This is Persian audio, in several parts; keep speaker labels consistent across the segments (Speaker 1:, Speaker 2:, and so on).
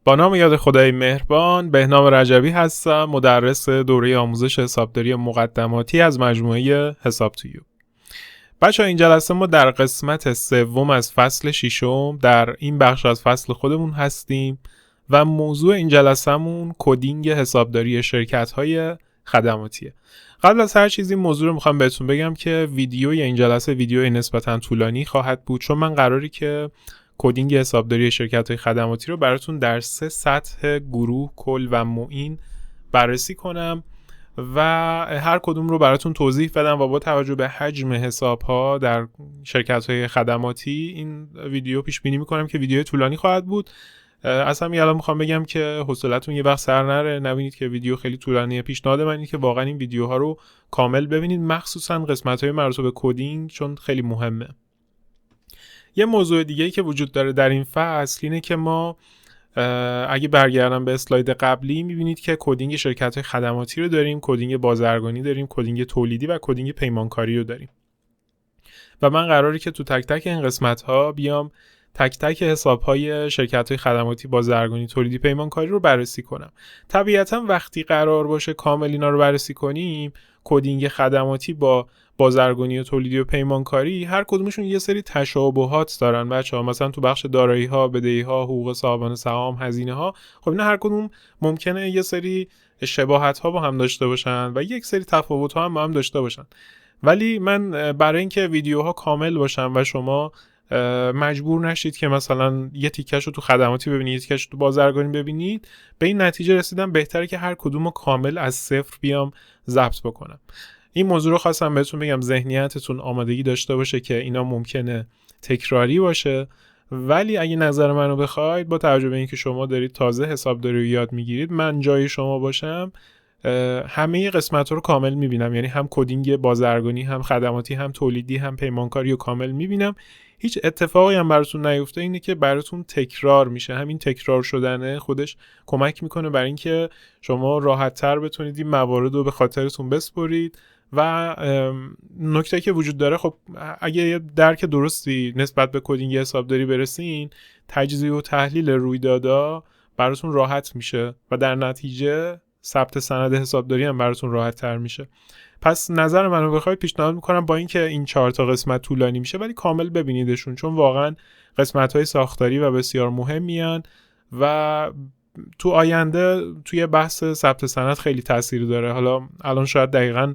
Speaker 1: با نام یاد خدای مهربان، بهنام رجبی هستم، مدرس دوره آموزش حسابداری مقدماتی از مجموعه حساب تویوب. بچه‌ها این جلسه ما در قسمت سوم از فصل ششم در این بخش از فصل خودمون هستیم و موضوع این جلسه‌مون کدینگ حسابداری شرکت‌های خدماتیه. قبل از هر چیزی موضوع رو میخوام بهتون بگم که ویدیوی این جلسه ویدیوی نسبتاً طولانی خواهد بود، چون من قراری که کدینگ حسابداری شرکت‌های خدماتی رو براتون در 3 سطح گروه، کل و معین بررسی کنم و هر کدوم رو براتون توضیح بدم و با توجه به حجم حساب‌ها در شرکت‌های خدماتی این ویدیو پیش بینی می‌کنم که ویدیو طولانی خواهد بود. اصلا الان میخوام بگم که حوصله‌تون یه وقت سر نره، نبینید که ویدیو خیلی طولانیه. پیشنهاد من اینه که واقعا این ویدیوها رو کامل ببینید، مخصوصا قسمت‌های مربوط به کدینگ، چون خیلی مهمه. یه موضوع دیگه‌ای که وجود داره در این فصل اینه که ما اگه برگردم به اسلاید قبلی می‌بینید که کدینگ شرکت‌های خدماتی رو داریم، کدینگ بازرگانی داریم، کدینگ تولیدی و کدینگ پیمانکاری رو داریم. و من قراره که تو تک تک این قسمت‌ها بیام تک تک حساب‌های شرکت‌های خدماتی، بازرگانی، تولیدی، پیمانکاری رو بررسی کنم. طبیعتاً وقتی قرار باشه کامل اینا رو بررسی کنیم، کدینگ خدماتی با بازرگانی و تولیدی و پیمانکاری هر کدومشون یه سری تشابهات دارن بچه‌ها. مثلا تو بخش دارایی‌ها، بدهی‌ها، حقوق صاحبان سهام، هزینه‌ها، خب اینا هر کدوم ممکنه یه سری شباهت‌ها با هم داشته باشن و یک سری تفاوت‌ها هم با هم داشته باشن. ولی من برای اینکه ویدیوها کامل باشن و شما مجبور نشید که مثلا یه تیکش رو تو خدماتی ببینید، یه تیکش رو تو بازرگانی ببینید، به این نتیجه رسیدم بهتره که هر کدوم رو کامل از صفر بیام ضبط بکنم. این موضوع رو خواستم بهتون بگم، ذهنیتتون آمادگی داشته باشه که اینا ممکنه تکراری باشه، ولی اگه نظر منو بخواید، با توجه به اینکه شما دارید تازه حسابداری رو یاد میگیرید، من جای شما باشم همه قسمت‌ها رو کامل میبینم. یعنی هم کدینگ بازرگانی، هم خدماتی، هم تولیدی، هم پیمانکاری رو کامل میبینم. هیچ اتفاقی هم براتون نیفته، اینه که براتون تکرار میشه. همین تکرار شدنه خودش کمک میکنه برای اینکه شما راحت‌تر بتونید این موارد رو به خاطرتون بسپرید. و نکته که وجود داره، خب اگه یه درک درستی نسبت به کدینگ حسابداری برسین، تجزیه و تحلیل رویدادها براتون راحت میشه و در نتیجه ثبت سند حسابداری هم براتون راحت تر میشه. پس نظر منو بخواید، پیشنهاد میکنم با اینکه این 4 تا قسمت طولانی میشه، ولی کامل ببینیدشون، چون واقعا قسمت‌های ساختاری و بسیار مهمیان و تو آینده توی بحث ثبت سند خیلی تاثیر داره. حالا الان شاید دقیقاً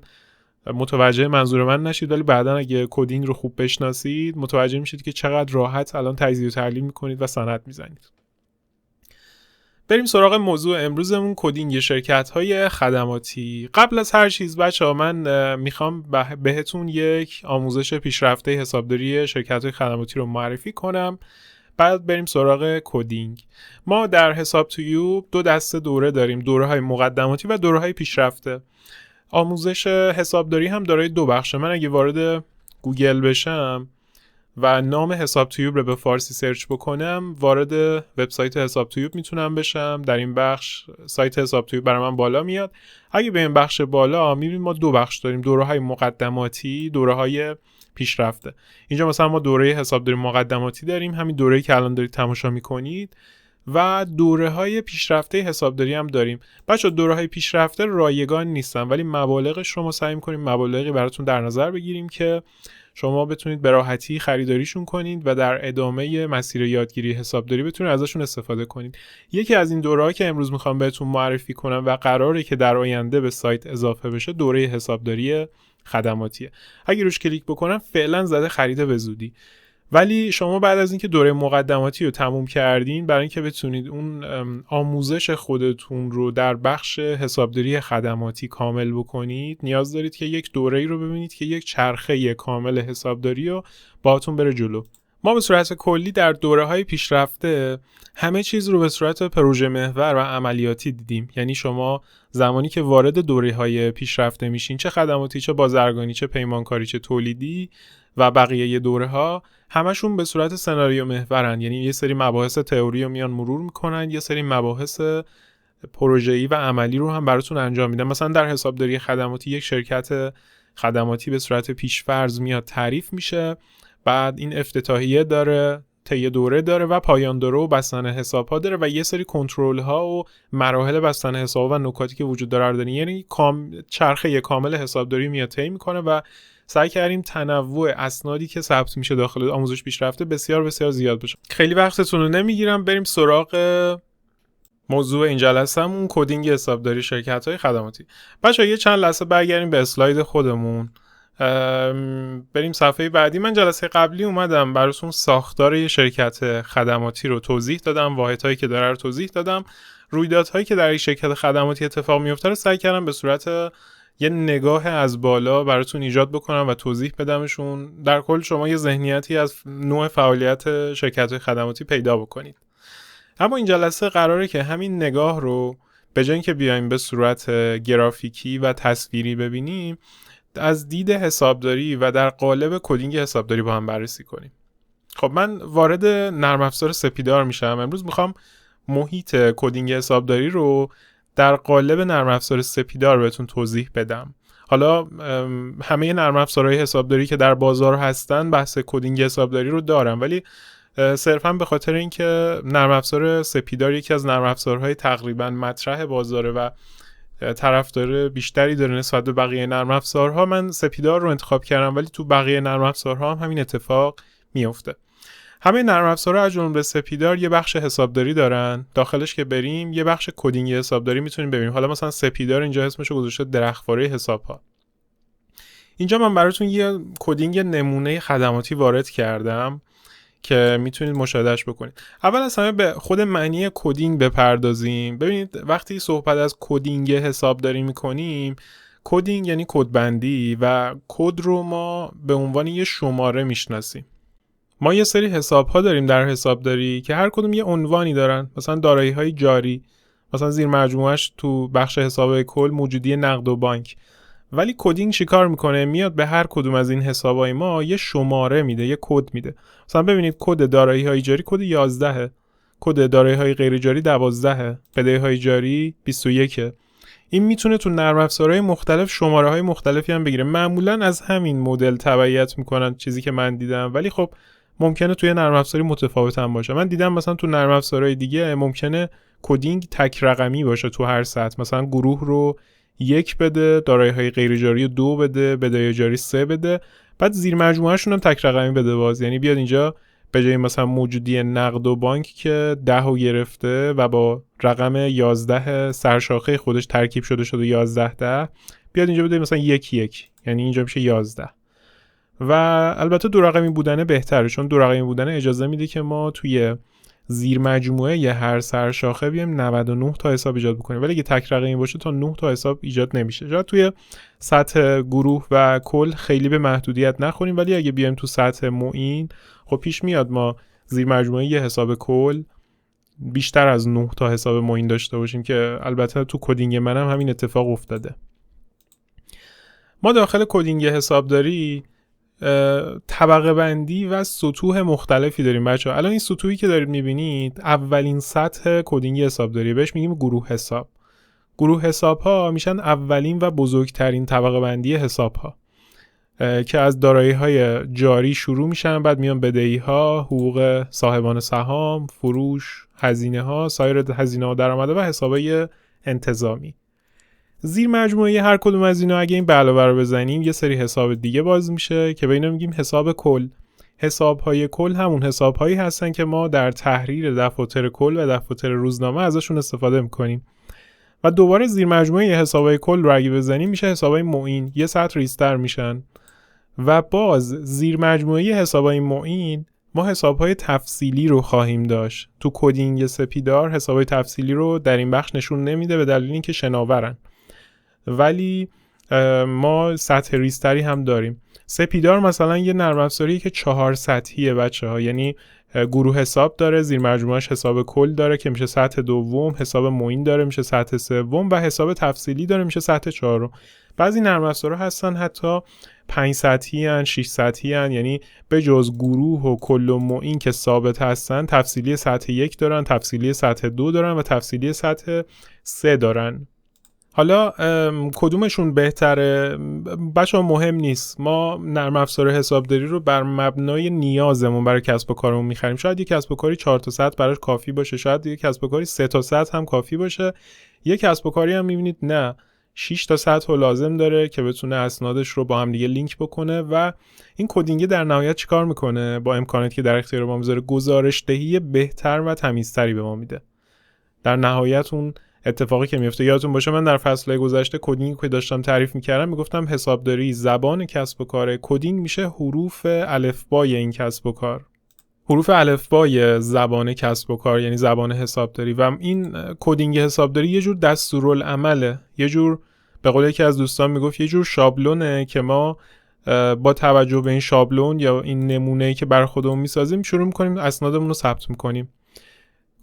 Speaker 1: متوجه منظور من نشید، ولی بعداً اگه کدینگ رو خوب بشناسید متوجه میشید که چقدر راحت الان تجزیه و تحلیل میکنید و سند میزنید. بریم سراغ موضوع امروزمون، کدینگ شرکت‌های خدماتی. قبل از هر چیز بچه‌ها، من میخوام بهتون یک آموزش پیشرفته حسابداری شرکت‌های خدماتی رو معرفی کنم، بعد بریم سراغ کدینگ. ما در حساب تویوب 2 دسته دوره داریم، دوره‌های مقدماتی و دوره‌های پیشرفته. آموزش حسابداری هم دارای 2 بخشه. من اگه وارد گوگل بشم و نام حساب تویوب رو به فارسی سرچ بکنم، وارد وبسایت حساب تویوب میتونم بشم. در این بخش سایت حساب تویوب برای من بالا میاد. اگه به این بخش بالا میبینیم ما 2 بخش داریم، دوره‌های مقدماتی، دوره‌های پیشرفته. اینجا مثلا ما دوره حسابداری مقدماتی داریم، همین دوره‌ای که الان دارید تماشا میکنید، و دوره‌های پیشرفته حسابداری هم داریم. بچه‌ها دوره‌های پیشرفته رایگان نیستن، ولی مبالغش رو ما سعی می‌کنیم مبالغی براتون در نظر بگیریم که شما بتونید به راحتی خریداریشون کنید و در ادامه مسیر یادگیری حسابداری بتونید ازشون استفاده کنید. یکی از این دوره‌ها که امروز می‌خوام بهتون معرفی کنم و قراره که در آینده به سایت اضافه بشه، دوره حسابداری خدماتیه. اگه روش کلیک بکنم فعلا زده خرید به زودی، ولی شما بعد از اینکه دوره مقدماتی رو تموم کردین، برای اینکه بتونید اون آموزش خودتون رو در بخش حسابداری خدماتی کامل بکنید، نیاز دارید که یک دوره‌ای رو ببینید که یک چرخه کامل حسابداری رو باهاتون بره جلو. ما به صورت کلی در دوره‌های پیشرفته همه چیز رو به صورت پروژه محور و عملیاتی دیدیم. یعنی شما زمانی که وارد دوره‌های پیشرفته میشین، چه خدماتی، چه بازرگانی، چه پیمانکاری، چه تولیدی و بقیه دوره‌ها، همشون به صورت سناریو محورن. یعنی یه سری مباحث تئوری رو میان مرور میکنن، یه سری مباحث پروژه‌ای و عملی رو هم براتون انجام میدن. مثلا در حسابداری خدماتی یک شرکت خدماتی به صورت پیش‌فرض میاد تعریف میشه، بعد این افتتاحیه داره، طی دوره داره و پایان دوره و بستن حساب‌ها داره و یه سری کنترل‌ها و مراحل بستن حساب و نکاتی که وجود داره داره. یعنی چرخه کامل حسابداری میاد طی میکنه و سعی کردیم تنوع اسنادی که ثبت میشه داخل آموزش پیشرفته بسیار بسیار زیاد بشه. خیلی وقتتون رو نمیگیرم، بریم سراغ موضوع این جلسه‌مون، کدینگ حسابداری شرکت‌های خدماتی. بچه‌ها یه چند لحظه برگردیم به اسلاید خودمون، بریم صفحه بعدی. من جلسه قبلی اومدم براتون ساختار یه شرکت خدماتی رو توضیح دادم، واحدهایی که داره رو توضیح دادم، رویدادهایی که در یک شرکت خدماتی اتفاق میفته رو سعی کردم به صورت یه نگاه از بالا براتون ایجاد بکنم و توضیح بدمشون. در کل شما یه ذهنیتی از نوع فعالیت شرکت‌های خدماتی پیدا بکنید. اما این جلسه قراره که همین نگاه رو به جای اینکه بیایم به صورت گرافیکی و تصویری ببینیم، از دید حسابداری و در قالب کدینگ حسابداری با هم بررسی کنیم. خب من وارد نرم افزار سپیدار میشم. امروز میخوام محیط کدینگ حسابداری رو در قالب نرم افزار سپیدار بهتون توضیح بدم. حالا همه نرم افزارهای حسابداری که در بازار هستن بحث کدینگ حسابداری رو دارن، ولی صرفاً به خاطر اینکه نرم افزار سپیدار یکی از نرم افزارهای تقریباً مطرح بازاره و طرفدار بیشتری داره نسبت به بقیه نرم افزارها، من سپیدار رو انتخاب کردم، ولی تو بقیه نرم افزارها هم همین اتفاق میفته. همه نرم افزارها از جمله سپیدار یه بخش حسابداری دارن، داخلش که بریم یه بخش کدینگ حسابداری میتونیم ببینیم. حالا مثلا سپیدار اینجا اسمش رو گذاشته درختواره حسابها. اینجا من براتون یه کدینگ نمونه خدماتی وارد کردم که میتونید مشاهدهش بکنید. اول از همه به خود معنی کدینگ بپردازیم. ببینید وقتی صحبت از کدینگ حسابداری میکنیم، کدینگ یعنی کدبندی و کد رو ما به عنوان یه شماره میشناسیم. ما یه سری حساب‌ها داریم در حسابداری که هر کدوم یه عنوانی دارن، مثلا دارایی‌های جاری، مثلا زیر مجموعش تو بخش حساب کل موجودی نقد و بانک. ولی کدینگ چیکار میکنه؟ میاد به هر کدوم از این حسابای ما یه شماره میده، یه کد میده. مثلا ببینید کد دارایی‌های جاری کد 11، کد دارایی‌های غیر جاری 12، بدهی‌های جاری 21. این میتونه تو نرم افزارهای مختلف شماره‌های مختلفی هم بگیره. معمولاً از همین مدل تبعیت میکنن، چیزی که من دیدم، ولی خب ممکنه توی نرم افزاری متفاوت هم باشه. من دیدم مثلا تو نرم افزارهای دیگه ممکنه کدینگ تک رقمی باشه تو هر سطح، مثلا گروه رو 1 بده، دارایی‌های غیر جاری 2 بده، بدهی جاری 3 بده، بعد زیر مجموعه‌شون هم تک رقمی بده باز. یعنی بیاد اینجا به جای مثلا موجودی نقد و بانک که 10 رو گرفته و با رقم 11 سرشاخه خودش ترکیب شده 11 بیاد اینجا بده مثلا 1 1، یعنی اینجا میشه 11. و البته دو رقمی بودنه بهتره، چون دو رقمی بودنه اجازه میده که ما توی زیر مجموعه یه هر سرشاخه بیایم 99 تا حساب ایجاد بکنیم، ولی اگه تک رقمی باشه تا 9 تا حساب ایجاد نمیشه. شاید توی سطح گروه و کل خیلی به محدودیت نخوریم، ولی اگه بیایم تو سطح معین خب پیش میاد ما زیر مجموعه یه حساب کل بیشتر از 9 تا حساب معین داشته باشیم، که البته تو کدینگ منم همین اتفاق افتاده. ما داخل کدینگ حسابداری طبقه بندی و سطوح مختلفی داریم بچه ها. الان این سطوحی که دارید میبینید اولین سطح کدینگ حسابداری، بهش میگیم گروه حساب. گروه حساب ها میشن اولین و بزرگترین طبقه بندی حساب ها که از دارایی های جاری شروع میشن، بعد میان بدهی ها، حقوق صاحبان سهام، فروش، هزینه ها، سایر هزینه ها درآمد و حسابای انتظامی. زیر مجموعه هر کدوم از اینا اگه این به علاوه رو بزنیم یه سری حساب دیگه باز میشه که به اینا میگیم حساب کل. حساب‌های کل همون حساب‌هایی هستن که ما در تحریر دفاتر کل و دفاتر روزنامه ازشون استفاده میکنیم. و دوباره زیر مجموعه حساب‌های کل رو اگه بزنیم میشه حساب‌های معین، یه سطر ریزتر میشن. و باز زیر مجموعه حساب‌های معین ما حساب‌های تفصیلی رو خواهیم داشت. تو کدینگ سپیدار حساب‌های تفصیلی رو در این بخش نشون نمیده به دلیل اینکه شناورن، ولی ما سطح ریزتری هم داریم. سپیدار مثلا یه نرم افزاریه که 4 سطحیه بچه‌ها، یعنی گروه حساب داره، زیر مجموعهش حساب کل داره که میشه سطح دوم، حساب معین داره میشه سطح سوم و حساب تفصیلی داره میشه سطح چهارم. بعضی نرم افزارها هستن حتی 5 سطحی ان، 6 سطحی ان، یعنی به جز گروه و کل و معین که ثابت هستن تفصیلی سطح 1 دارن، تفصیلی سطح 2 دارن و تفصیلی سطح 3 دارن. حالا کدومشون بهتره؟ بچه‌ها مهم نیست. ما نرم افزار حسابداری رو بر مبنای نیازمون برای کسب و کارمون می‌خریم. شاید یک کسب و کاری 4 تا سطح براش کافی باشه، شاید یک کسب و کاری 3 تا سطح هم کافی باشه. یک کسب و کاری هم می‌بینید نه 6 تا سطح رو لازم داره که بتونه اسنادش رو با هم دیگه لینک بکنه. و این کدینگ در نهایت چیکار می‌کنه؟ با امکاناتی که در اختیار ما می‌ذاره گزارش دهی بهتر و تمیزتری به ما میده. در نهایت اون اتفاقی که میفته، یادتون باشه من در فصل گذشته کدینگ که داشتم تعریف میکردم میگفتم حسابداری زبان کسب و کار، کدینگ میشه حروف الفبای این کسب و کار، حروف الفبای زبان کسب و کار، یعنی زبان حسابداری. و این کدینگ حسابداری یه جور دستورالعمله، یه جور به قول یکی از دوستان میگفت یه جور شابلونه که ما با توجه به این شابلون یا این نمونه‌ای که بر خودمون میسازیم شروع میکنیم اسنادمون رو ثبت میکنیم.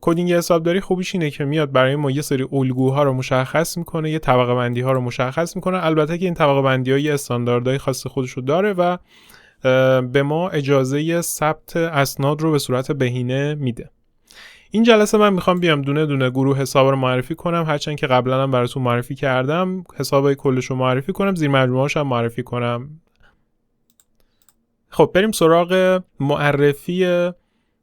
Speaker 1: کدینگ حسابداری خوبیش اینه که میاد برای ما یه سری الگوها رو مشخص میکنه، یه طبقه بندی ها رو مشخص میکنه. البته که این طبقه بندی ها یه استانداردهای خاص خودش رو داره و به ما اجازه ثبت اسناد رو به صورت بهینه میده. این جلسه من میخوام بیام دونه دونه گروه حساب رو معرفی کنم، هرچند که قبلا هم براتون معرفی کردم. حسابای کلش رو معرفی کنم، زیر مجموعه‌اش هم معرفی کنم. خب بریم سراغ معرفی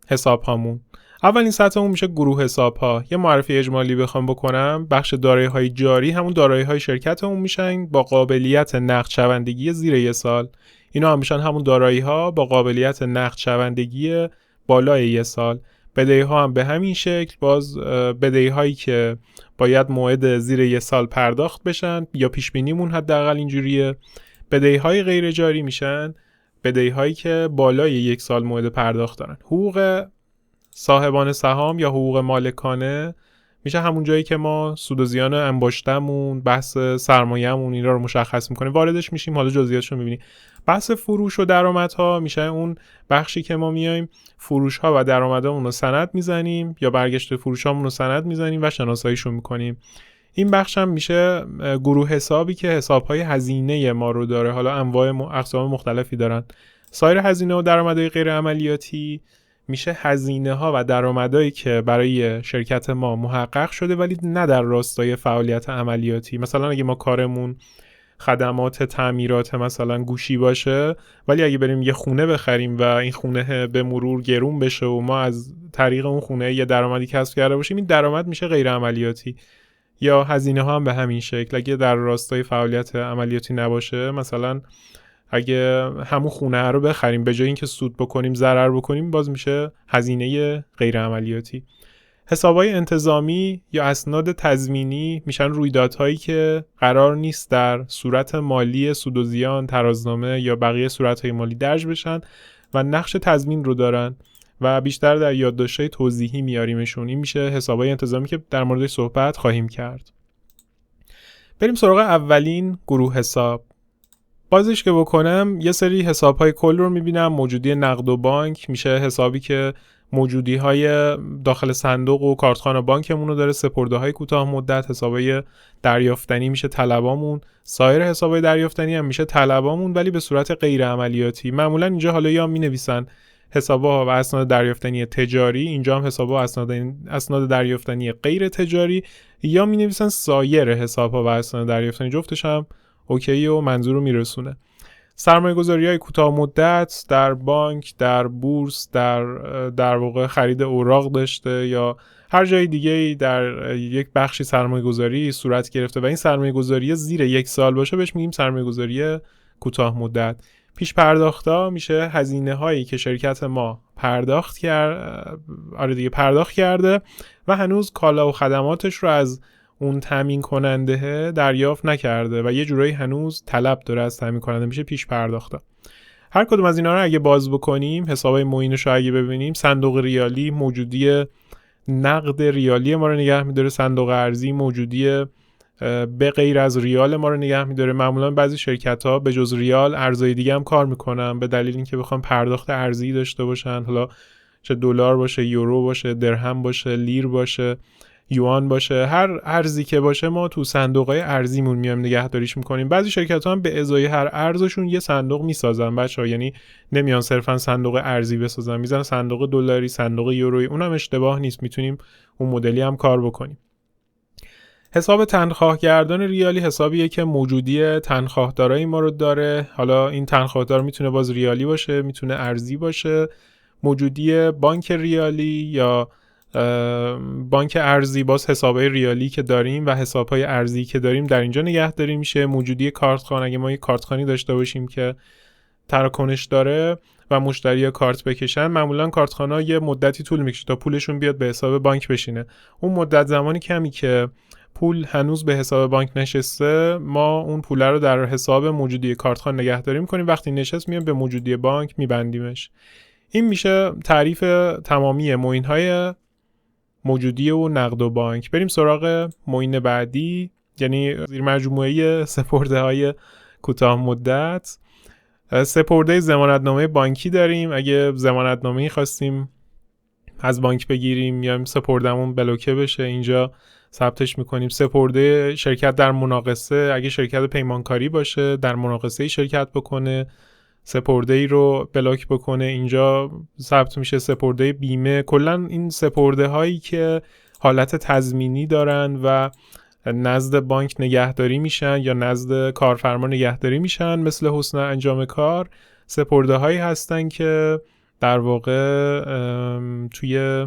Speaker 1: حساب هامون. اولین سطحمون میشه گروه حساب ها. یه معرفی اجمالی بخوام بکنم، بخش دارایی های جاری همون دارایی های شرکتمون میشن با قابلیت نقد شوندگی زیر 1 سال. اینا هم میشن همون دارایی ها با قابلیت نقد شوندگی بالای 1 سال. بدهی ها هم به همین شکل، باز بدهی هایی که باید موعد زیر 1 سال پرداخت بشن یا پیش بینیمون حداقل اینجوریه. بدهی های غیر جاری میشن بدهی هایی که بالای 1 سال موعد پرداخت دارن. حقوق صاحبان سهام یا حقوق مالکانه میشه همون جایی که ما سود و زیان انباشتمون، بحث سرمایه‌مون اینا رو مشخص میکنیم، واردش میشیم. حالا جزئیاتش رو میبینیم. بحث فروش و درآمدها میشه اون بخشی که ما میایم فروش‌ها و درآمدامون رو سند میزنیم یا برگشت فروشامون رو سند میزنیم و شناساییشو میکنیم. این بخش هم میشه گروه حسابی که حساب‌های هزینه ما رو داره. حالا انواع اقسام مختلفی دارن. سایر هزینه و درآمدهای غیر عملیاتی میشه هزینه ها و درآمدایی که برای شرکت ما محقق شده ولی نه در راستای فعالیت عملیاتی. مثلا اگه ما کارمون خدمات تعمیرات مثلا گوشی باشه، ولی اگه بریم یه خونه بخریم و این خونه به مرور گرون بشه و ما از طریق اون خونه یه درآمدی کسب کرده باشیم، این درآمد میشه غیر عملیاتی. یا هزینه ها هم به همین شکل، اگه در راستای فعالیت عملیاتی نباشه، مثلا اگه همون خونه رو بخریم به جای اینکه سود بکنیم ضرر بکنیم، باز میشه هزینه غیر عملیاتی. حسابای انتظامی یا اسناد تضمینی میشن رویدادهایی که قرار نیست در صورت مالی سود و زیان، ترازنامه یا بقیه صورتهای مالی درج بشن و نقش تضمین رو دارن و بیشتر در یادداشت‌های توضیحی میاریمشون. این میشه حسابای انتظامی که در موردش صحبت خواهیم کرد. بریم سراغ اولین گروه حساب. بازش که بکنم یه سری حساب‌های کل رو می‌بینم. موجودی نقد و بانک میشه حسابی که موجودی‌های داخل صندوق و کارتخوان بانکمون رو داره. سپرده‌های کوتاه مدت، حسابای دریافتنی میشه طلبامون. سایر حسابای دریافتنی هم میشه طلبامون ولی به صورت غیر عملیاتی. معمولا اینجا حالا یا می‌نویسن حساب‌ها و اسناد دریافتنی تجاری، اینجا هم حساب‌ها و اسناد دریافتنی غیر تجاری، یا می‌نویسن سایر حساب‌ها و اسناد دریافتنی. جفتش هم اوکی و منظور رو میرسونه. سرمایه‌گذاری‌های کوتاه مدت در بانک، در بورس، در واقع خرید اوراق داشته یا هر جای دیگه‌ای در یک بخشی سرمایه‌گذاری صورت گرفته و این سرمایه‌گذاری زیر 1 سال باشه بهش میگیم سرمایه‌گذاری کوتاه مدت. پیش پرداخت‌ها میشه هزینه‌هایی که شرکت ما پرداخت کرده و هنوز کالا و خدماتش رو از اون تامین کننده دریافت نکرده و یه جورایی هنوز طلب داره از تامین کننده، میشه پیش پرداخته. هر کدوم از اینا رو اگه باز بکنیم، حسابای معینش رو اگه ببینیم، صندوق ریالی موجودی نقد ریالی ما رو نگه می‌داره، صندوق ارزی موجودی به غیر از ریال ما رو نگه می‌داره. معمولا بعضی شرکت‌ها به جز ریال ارزهای دیگه هم کار می‌کنن به دلیل اینکه بخوام پرداخت ارزی داشته باشن، حالا چه دلار باشه، یورو باشه، درهم باشه، لیر باشه، یوان باشه، هر ارزی که باشه ما تو صندوق‌های ارزیمون میایم نگهداریش میکنیم. بعضی شرکت‌ها هم به ازای هر ارزشون یه صندوق میسازن بچه‌ها، یعنی نمیان صرفا صندوق ارزی بسازن، میزنن صندوق دلاری، صندوق یورویی. اونم اشتباه نیست، میتونیم اون مدلی هم کار بکنیم. حساب تنخواهگردان ریالی حسابیه که موجودی تنخواهدارای ما رو داره. حالا این تنخواهدار میتونه باز ریالی باشه، میتونه ارزی باشه. موجودی بانک ریالی یا بانک ارزی باز حسابای ریالی که داریم و حسابهای ارزی که داریم در اینجا نگهداری میشه. موجودی کارتخوان، اگه ما یه کارتخوانی داشته باشیم که تراکنش داره و مشتری کارت بکشن، معمولا کارتخونا یه مدتی طول میکشه تا پولشون بیاد به حساب بانک بشینه. اون مدت زمانی کمی که پول هنوز به حساب بانک نشسته، ما اون پول رو در حساب موجودی کارتخوان نگهداری میکنیم. وقتی نشست میایم به موجودی بانک میبندیمش. این میشه تعریف تمامی معین‌های موجودی و نقد و بانک. بریم سراغ معین بعدی، یعنی زیر مجموعه سپرده‌های کوتاه مدت. سپرده ضمانتنامه بانکی داریم. اگه ضمانتنامه‌ای خواستیم از بانک بگیریم یا سپردمون بلوکه بشه، اینجا ثبتش میکنیم. سپرده شرکت در مناقصه، اگه شرکت پیمانکاری باشه در مناقصه شرکت بکنه، سپرده ای رو بلاک بکنه، اینجا ثبت میشه. سپرده بیمه، کلا این سپرده هایی که حالت تضمینی دارن و نزد بانک نگهداری میشن یا نزد کارفرما نگهداری میشن، مثل حسن انجام کار، سپرده هایی هستن که در واقع توی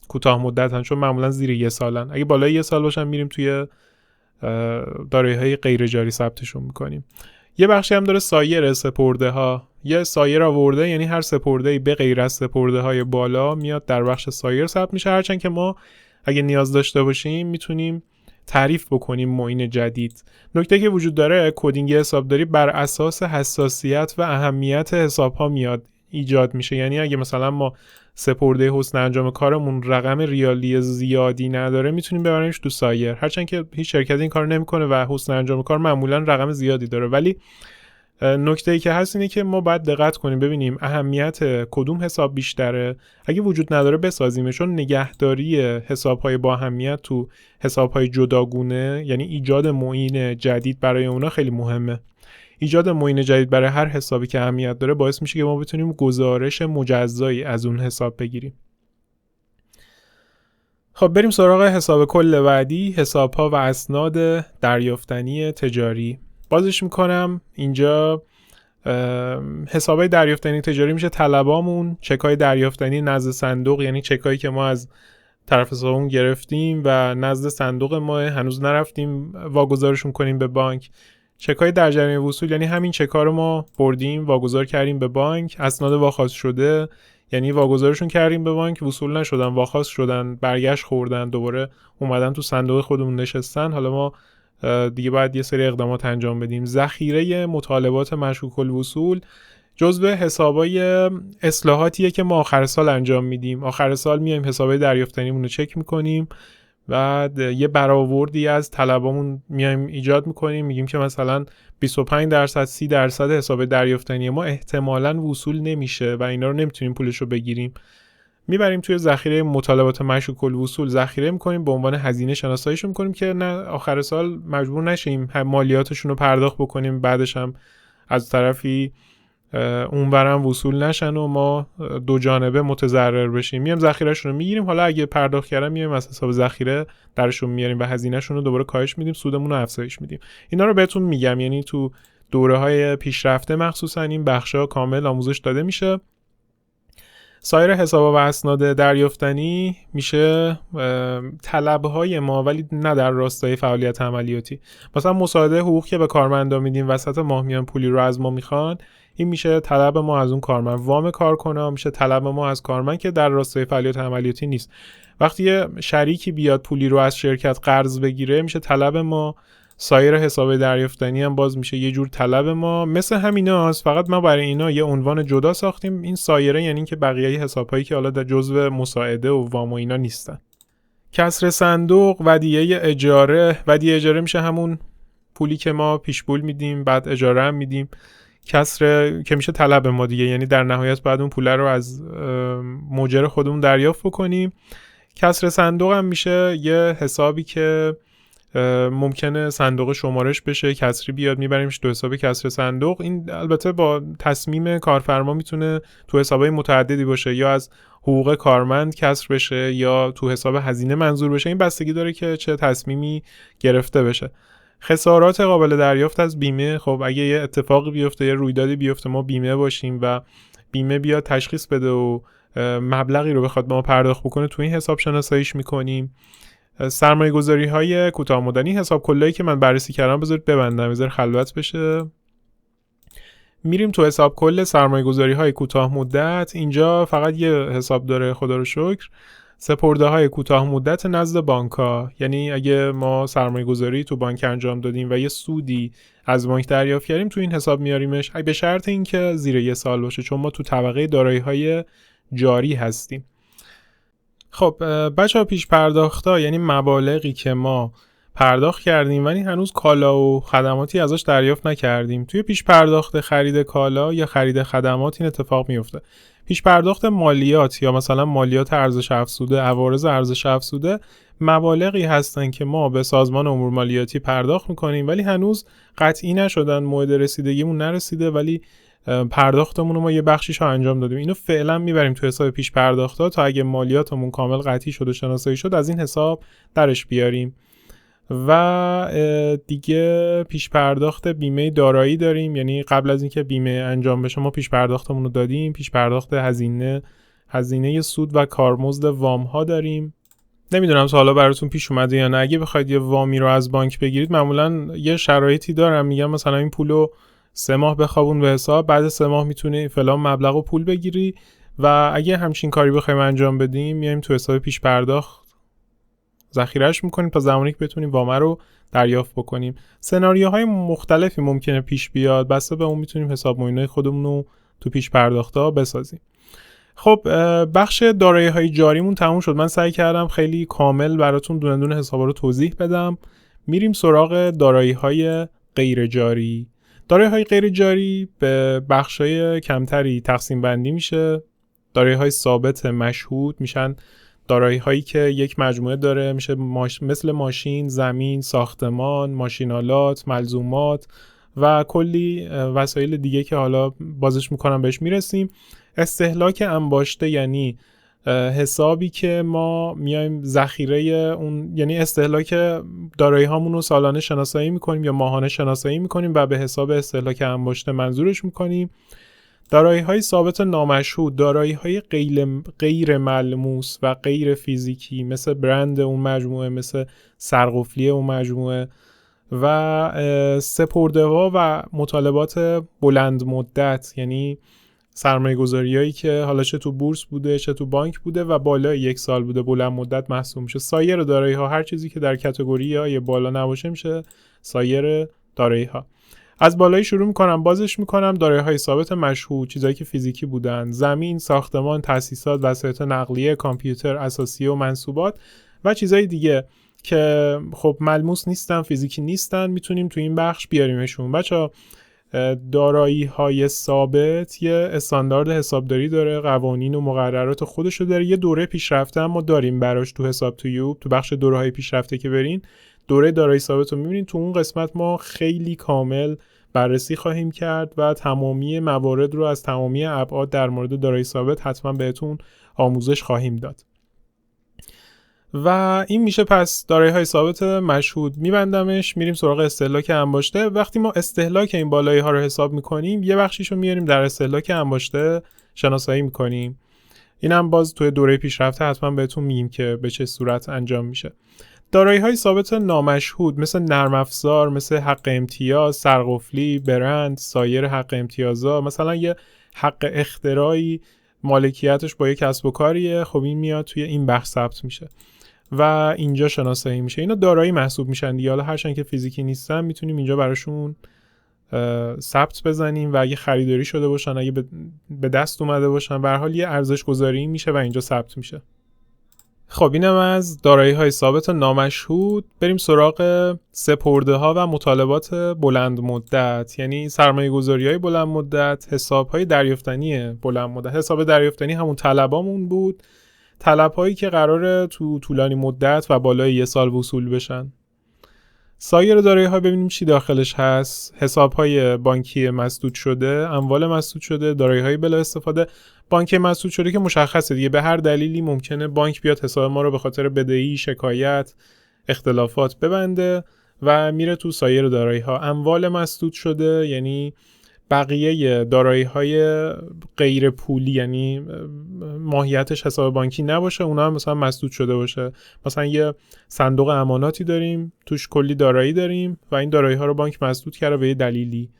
Speaker 1: کوتاه مدت هن، چون معمولا زیر 1 سالن. اگه بالای 1 سال باشن میریم توی دارایی‌های غیر جاری ثبتشون میکنیم. یه بخشی هم داره سایر سپرده ها. یه سایر آورده، یعنی هر سپرده‌ای به غیر از سپرده های بالا میاد در بخش سایر ثبت میشه. هرچند که ما اگه نیاز داشته باشیم میتونیم تعریف بکنیم معین جدید. نکته که وجود داره، کدینگ حسابداری بر اساس حساسیت و اهمیت حساب ها میاد ایجاد میشه. یعنی اگه مثلا ما سپرده حسن انجام کارمون رقم ریالی زیادی نداره، میتونیم ببریمش تو سایر، هرچند که هیچ شرکتی این کارو نمیکنه و حسن انجام کار معمولا رقم زیادی داره. ولی نکته‌ای که هست اینه که ما باید دقت کنیم ببینیم اهمیت کدوم حساب بیشتره. اگه وجود نداره بسازیمش، چون نگهداری حساب‌های با اهمیت تو حساب‌های جداگونه، یعنی ایجاد معین جدید برای اونا خیلی مهمه. ایجاد معین جدید برای هر حسابی که اهمیت داره باعث میشه که ما بتونیم گزارش مجزایی از اون حساب بگیریم. خب بریم سراغ حساب کل بعدی، حساب‌ها و اسناد دریافتنی تجاری. بازش میکنم. اینجا حسابای دریافتنی تجاری میشه طلبامون، چکای دریافتنی نزد صندوق، یعنی چکایی که ما از طرف حسابمون گرفتیم و نزد صندوق ما هنوز نرفتیم واگذارشون کنیم به بانک. چکای در جریان وصول، یعنی همین چکا رو ما بردیم واگذار کردیم به بانک. اسناد واخواست شده، یعنی واگذارشون کردیم به بانک، وصول نشدن، واخواست شدن، برگشت خوردن، دوباره اومدن تو صندوق خودمون نشستن. حالا ما دیگه باید یه سری اقدامات انجام بدیم. ذخیره مطالبات مشکوک الوصول جزو حسابای اصلاحاتیه که ما آخر سال انجام میدیم. آخر سال میایم حسابای دریافتنیمون رو چک میکنیم، بعد یه برآوردی از طلبامون میایم ایجاد میکنیم، میگیم که مثلا 25% 30% حساب دریافتنی ما احتمالاً وصول نمیشه و اینا رو نمیتونیم پولش رو بگیریم. میبریم توی ذخیره مطالبات مشکوک الوصول ذخیره میکنیم، به عنوان هزینه شناساییشون میکنیم که نه آخر سال مجبور نشیم مالیاتشون رو پرداخت بکنیم، بعدش هم از طرفی اونورم وصول نشن و ما دو جانبه متضرر بشیم. میام ذخیرهشون رو میگیریم، حالا اگه پرداخت کردن میایم از حساب ذخیره درشون میاریم و هزینهشون رو دوباره کاهش میدیم، سودمون رو افزایش میدیم. اینا رو بهتون میگم، یعنی تو دوره‌های پیشرفته مخصوصا این بخشا کامل آموزش داده میشه. سایر حسابا و اسناد دریافتنی میشه طلب‌های ما، ولی نه در راستای فعالیت عملیاتی. مثلا مساعده حقوق که به کارمندا میدیم، وسط ماه میان پولی رو از ما میخوان، این میشه طلب ما از اون کارمند. وام کارکنان میشه طلب ما از کارمند که در راستای فعالیت عملیاتی نیست. وقتی یه شریکی بیاد پولی رو از شرکت قرض بگیره میشه طلب ما. سایر حساب دریافتنی هم باز میشه یه جور طلب ما. مثل همیناست، فقط ما برای اینا یه عنوان جدا ساختیم. این سایره یعنی که بقیه حسابایی که حالا در جزو مساعده و وام و اینا نیستن. کسر صندوق، ودیعه اجاره. ودیعه اجاره میشه همون پولی که ما پیش پول میدیم بعد اجاره هم میدیم. کسر که میشه طلب ما دیگه، یعنی در نهایت بعد اون پول رو از مجر خودمون دریافت بکنیم. کسر صندوق هم میشه یه حسابی که ممکنه صندوق شمارش بشه، کسری بیاد میبریمش تو حساب کسر صندوق. این البته با تصمیم کارفرما میتونه تو حسابای متعددی باشه، یا از حقوق کارمند کسر بشه یا تو حساب هزینه منظور بشه. این بستگی داره که چه تصمیمی گرفته بشه. خسارات قابل دریافت از بیمه، خب اگه یه اتفاقی بیفته، یه رویدادی بیفته، ما بیمه باشیم و بیمه بیاد تشخیص بده و مبلغی رو بخواد ما پرداخت بکنه، تو این حساب شناساییش میکنیم. سرمایه گذاری های کوتاه مدتی، حساب کلایی که من بررسی کردم بذارید ببندم بذار خلوت بشه. میریم تو حساب کل سرمایه گذاری های کوتاه مدت. اینجا فقط یه حساب داره، خدا رو شکر، سپرده های کوتاه مدت نزد بانک ها. یعنی اگه ما سرمایه گذاری تو بانک انجام دادیم و یه سودی از بانک دریافت کردیم، تو این حساب میاریمش، به شرط اینکه زیر یه سال باشه، چون ما تو طبقه دارایی های جاری هستیم. خب بچه‌ها، پیش پرداخت‌ها یعنی مبالغی که ما پرداخت کردیم ولی هنوز کالا و خدماتی ازش دریافت نکردیم. توی پیش پرداخت خرید کالا یا خرید خدمات این اتفاق میفته. پیش پرداخت مالیات یا مثلا مالیات ارزش افزوده، عوارض ارزش افزوده، مبالغی هستن که ما به سازمان امور مالیاتی پرداخت میکنیم ولی هنوز قطعی نشدن، موعد رسیدگیمون نرسیده، ولی پرداختمون رو ما یه بخشیش رو انجام دادیم. اینو فعلا میبریم تو حساب پیش پرداخت‌ها تا اگه مالیاتمون کامل قطعی شد و شناسایی شد از این حساب درش بیاریم. و دیگه پیش پرداخت بیمه دارایی داریم، یعنی قبل از اینکه بیمه انجام بشه ما پیش پرداختمون رو دادیم. پیش پرداخت هزینه سود و کارمزد وام ها داریم. نمیدونم تا حالا براتون پیش اومده یا نه. اگه بخواید یه وامی رو از بانک بگیرید معمولا یه شرایطی دارم، میگم مثلا این پولو 3 ماه بخوابون به حساب، بعد 3 ماه میتونی فلان مبلغ و پول بگیری. و اگه همچین کاری بخوایم انجام بدیم میایم تو حساب پیش پرداخت ذخیره‌اش میکنیم تا زمانی که بتونیم وام رو دریافت بکنیم. سناریوهای مختلفی ممکنه پیش بیاد، بسته به اون میتونیم حساب معینه خودمون رو تو پیش پرداخت‌ها بسازیم. خب بخش دارایی‌های جاریمون تموم شد. من سعی کردم خیلی کامل براتون دونه دونه حسابا رو توضیح بدم. میریم سراغ دارایی‌های غیر جاری. دارایی‌های غیر جاری به بخش‌های کمتری تقسیم بندی میشه. دارایی‌های ثابت مشهود میشن دارایی‌هایی که یک مجموعه داره، میشه مثل ماشین، زمین، ساختمان، ماشینالات، ملزومات و کلی وسایل دیگه که حالا بازش میکنم بهش میرسیم. استهلاک انباشته یعنی حسابی که ما میایم ذخیره اون، یعنی استهلاک دارایی هامون رو سالانه شناسایی میکنیم یا ماهانه شناسایی میکنیم و به حساب استهلاک انباشته منظورش میکنیم. دارایی های ثابت نامشهود، دارایی های غیر ملموس و غیر فیزیکی، مثل برند اون مجموعه، مثل سرقفلی اون مجموعه. و سپرده‌ها و مطالبات بلند مدت، یعنی سرمایه گذاریایی که حالا چه تو بورس بوده چه تو بانک بوده و بالای 1 سال بوده، بلند مدت محسوب میشه. سایر دارایی ها، هر چیزی که در کاتگوری های بالا نباشه میشه سایر دارایی ها. از بالایی شروع میکنم، بازش میکنم. دارایی های ثابت مشهود، چیزایی که فیزیکی بودن، زمین، ساختمان، تاسیسات، وسایل نقلیه، کامپیوتر، اساسیه و منسوبات و چیزای دیگه که خب ملموس نیستن، فیزیکی نیستن، میتونیم تو این بخش بیاریمشون. بچه‌ها دارایی های ثابت یه استاندارد حسابداری داره، قوانین و مقررات خودشو داره، یه دوره پیشرفته هم ما داریم براش تو حساب تویوب. تو بخش دوره های پیشرفته که برین دوره دارایی ثابت رو میبینین. تو اون قسمت ما خیلی کامل بررسی خواهیم کرد و تمامی موارد رو از تمامی ابعاد در مورد دارایی ثابت حتما بهتون آموزش خواهیم داد. و این میشه پس دارایی های ثابت مشهود. میبندمش، میریم سراغ استهلاک انباشته. وقتی ما استهلاک این بالایی ها رو حساب میکنیم یه بخشیشو میاریم در استهلاک انباشته شناسایی میکنیم. اینم باز توی دوره پیشرفته حتما بهتون میگیم که به چه صورت انجام میشه. دارایی های ثابت نامشهود مثل نرم افزار، مثل حق امتیاز، سرقفلی، برند، سایر حق امتیازها، مثلا یه حق اختراعی مالکیتش با یک کسب و کاریه، خب این میاد توی این بخش ثبت میشه و اینجا شناسایی میشه. اینا دارایی محسوب میشن دیگه. حالا هرچند که فیزیکی نیستن میتونیم اینجا براشون ثبت بزنیم و اگه خریداری شده باشن، اگه به دست اومده باشن، به هر حال یه ارزش گذاری میشه و اینجا ثبت میشه. خب اینم از دارایی های ثابت نامشهود. بریم سراغ سپرده ها و مطالبات بلند مدت، یعنی سرمایه گذاری های بلند مدت، حساب های دریافتنی بلند مدت. حساب دریافتنی همون طلبامون بود، طلب هایی که قراره تو طولانی مدت و بالای 1 سال وصول بشن. سایر دارایی‌ها ببینیم چی داخلش هست. حساب‌های بانکی مسدود شده، اموال مسدود شده، دارایی‌های بلا استفاده. بانک مسدود شده که مشخصه دیگه، به هر دلیلی ممکنه بانک بیاد حساب ما رو به خاطر بدهی، شکایت، اختلافات ببنده و میره تو سایر دارایی‌ها. اموال مسدود شده یعنی بقیه دارایی‌های غیر پولی، یعنی ماهیتش حساب بانکی نباشه، اونا هم مثلا مسدود شده باشه. مثلا یه صندوق اماناتی داریم، توش کلی دارایی داریم و این دارایی‌ها رو بانک مسدود کرده به یه دلیلی.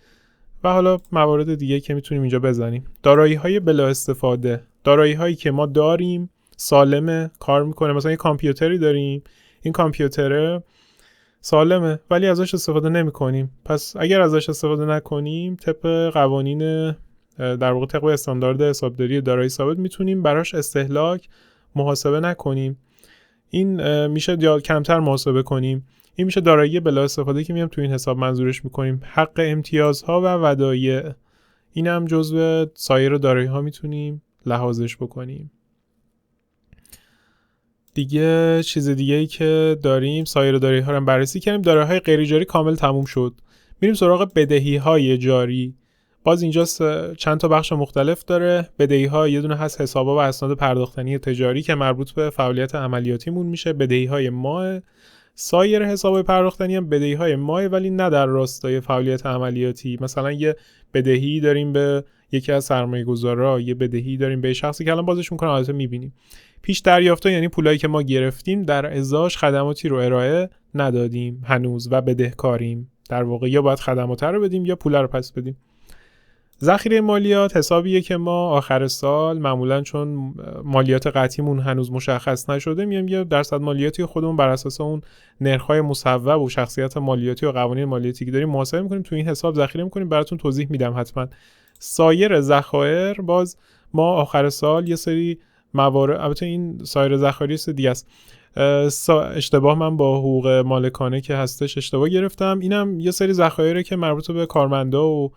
Speaker 1: و حالا موارد دیگه که میتونیم اینجا بزنیم. دارایی‌های بلا استفاده، دارایی‌هایی که ما داریم سالمه، کار میکنه. مثلا یه کامپیوتری داریم، این کامپیوتر سالمه ولی ازش استفاده نمی کنیم. پس اگر ازش استفاده نکنیم طبق قوانین، در واقع طبق استاندارد حسابداری دارایی ثابت، میتونیم براش استهلاک محاسبه نکنیم. این میشه یا کمتر محاسبه کنیم. این میشه دارایی بلا استفاده که میام تو این حساب منظورش میکنیم. حق امتیازها و ودایع، این هم جزو سایر دارایی ها میتونیم لحاظش بکنیم. دیگه چیز دیگه ای که داریم، سایر دارایی ها رو بررسی کردیم. دارایی های غیر جاری کامل تموم شد. میریم سراغ بدهی های جاری. باز اینجا چند تا بخش مختلف داره. بدهی ها یه دونه هست حسابا و اسناد پرداختنی تجاری که مربوط به فعالیت عملیاتیمون میشه. بدهی های ماه. سایر حسابای پرداختنی هم بدهی های ماه ولی نه در راستای فعالیت عملیاتی. مثلا یه بدهی داریم به یکی از سرمایه‌گذارا، یه بدهی داریم به شخصی که الان بازش میکنه، البته میبینیم. پیش دریافته یعنی پولایی که ما گرفتیم در ازاش خدماتی رو ارائه ندادیم هنوز و بدهکاریم. در واقع یا باید خدمات رو بدیم یا پول رو پس بدیم. ذخیره مالیات حسابیه که ما آخر سال معمولا چون مالیات قطعیمون هنوز مشخص نشده میام یه درصد مالیاتی خودمون بر اساس اون نرخ‌های مصوب و شخصیت مالیاتی و قوانین مالیاتی که داریم محاسبه می‌کنیم، تو این حساب ذخیره می‌کنیم. براتون توضیح میدم حتما. سایر ذخایر باز ما آخر سال یه سری موارد، البته این سایر ذخایر دیگه است. اشتباه من با حقوق مالکانه که هستش اشتباه گرفتم. اینم یه سری ذخایری که مربوط به کارمندا و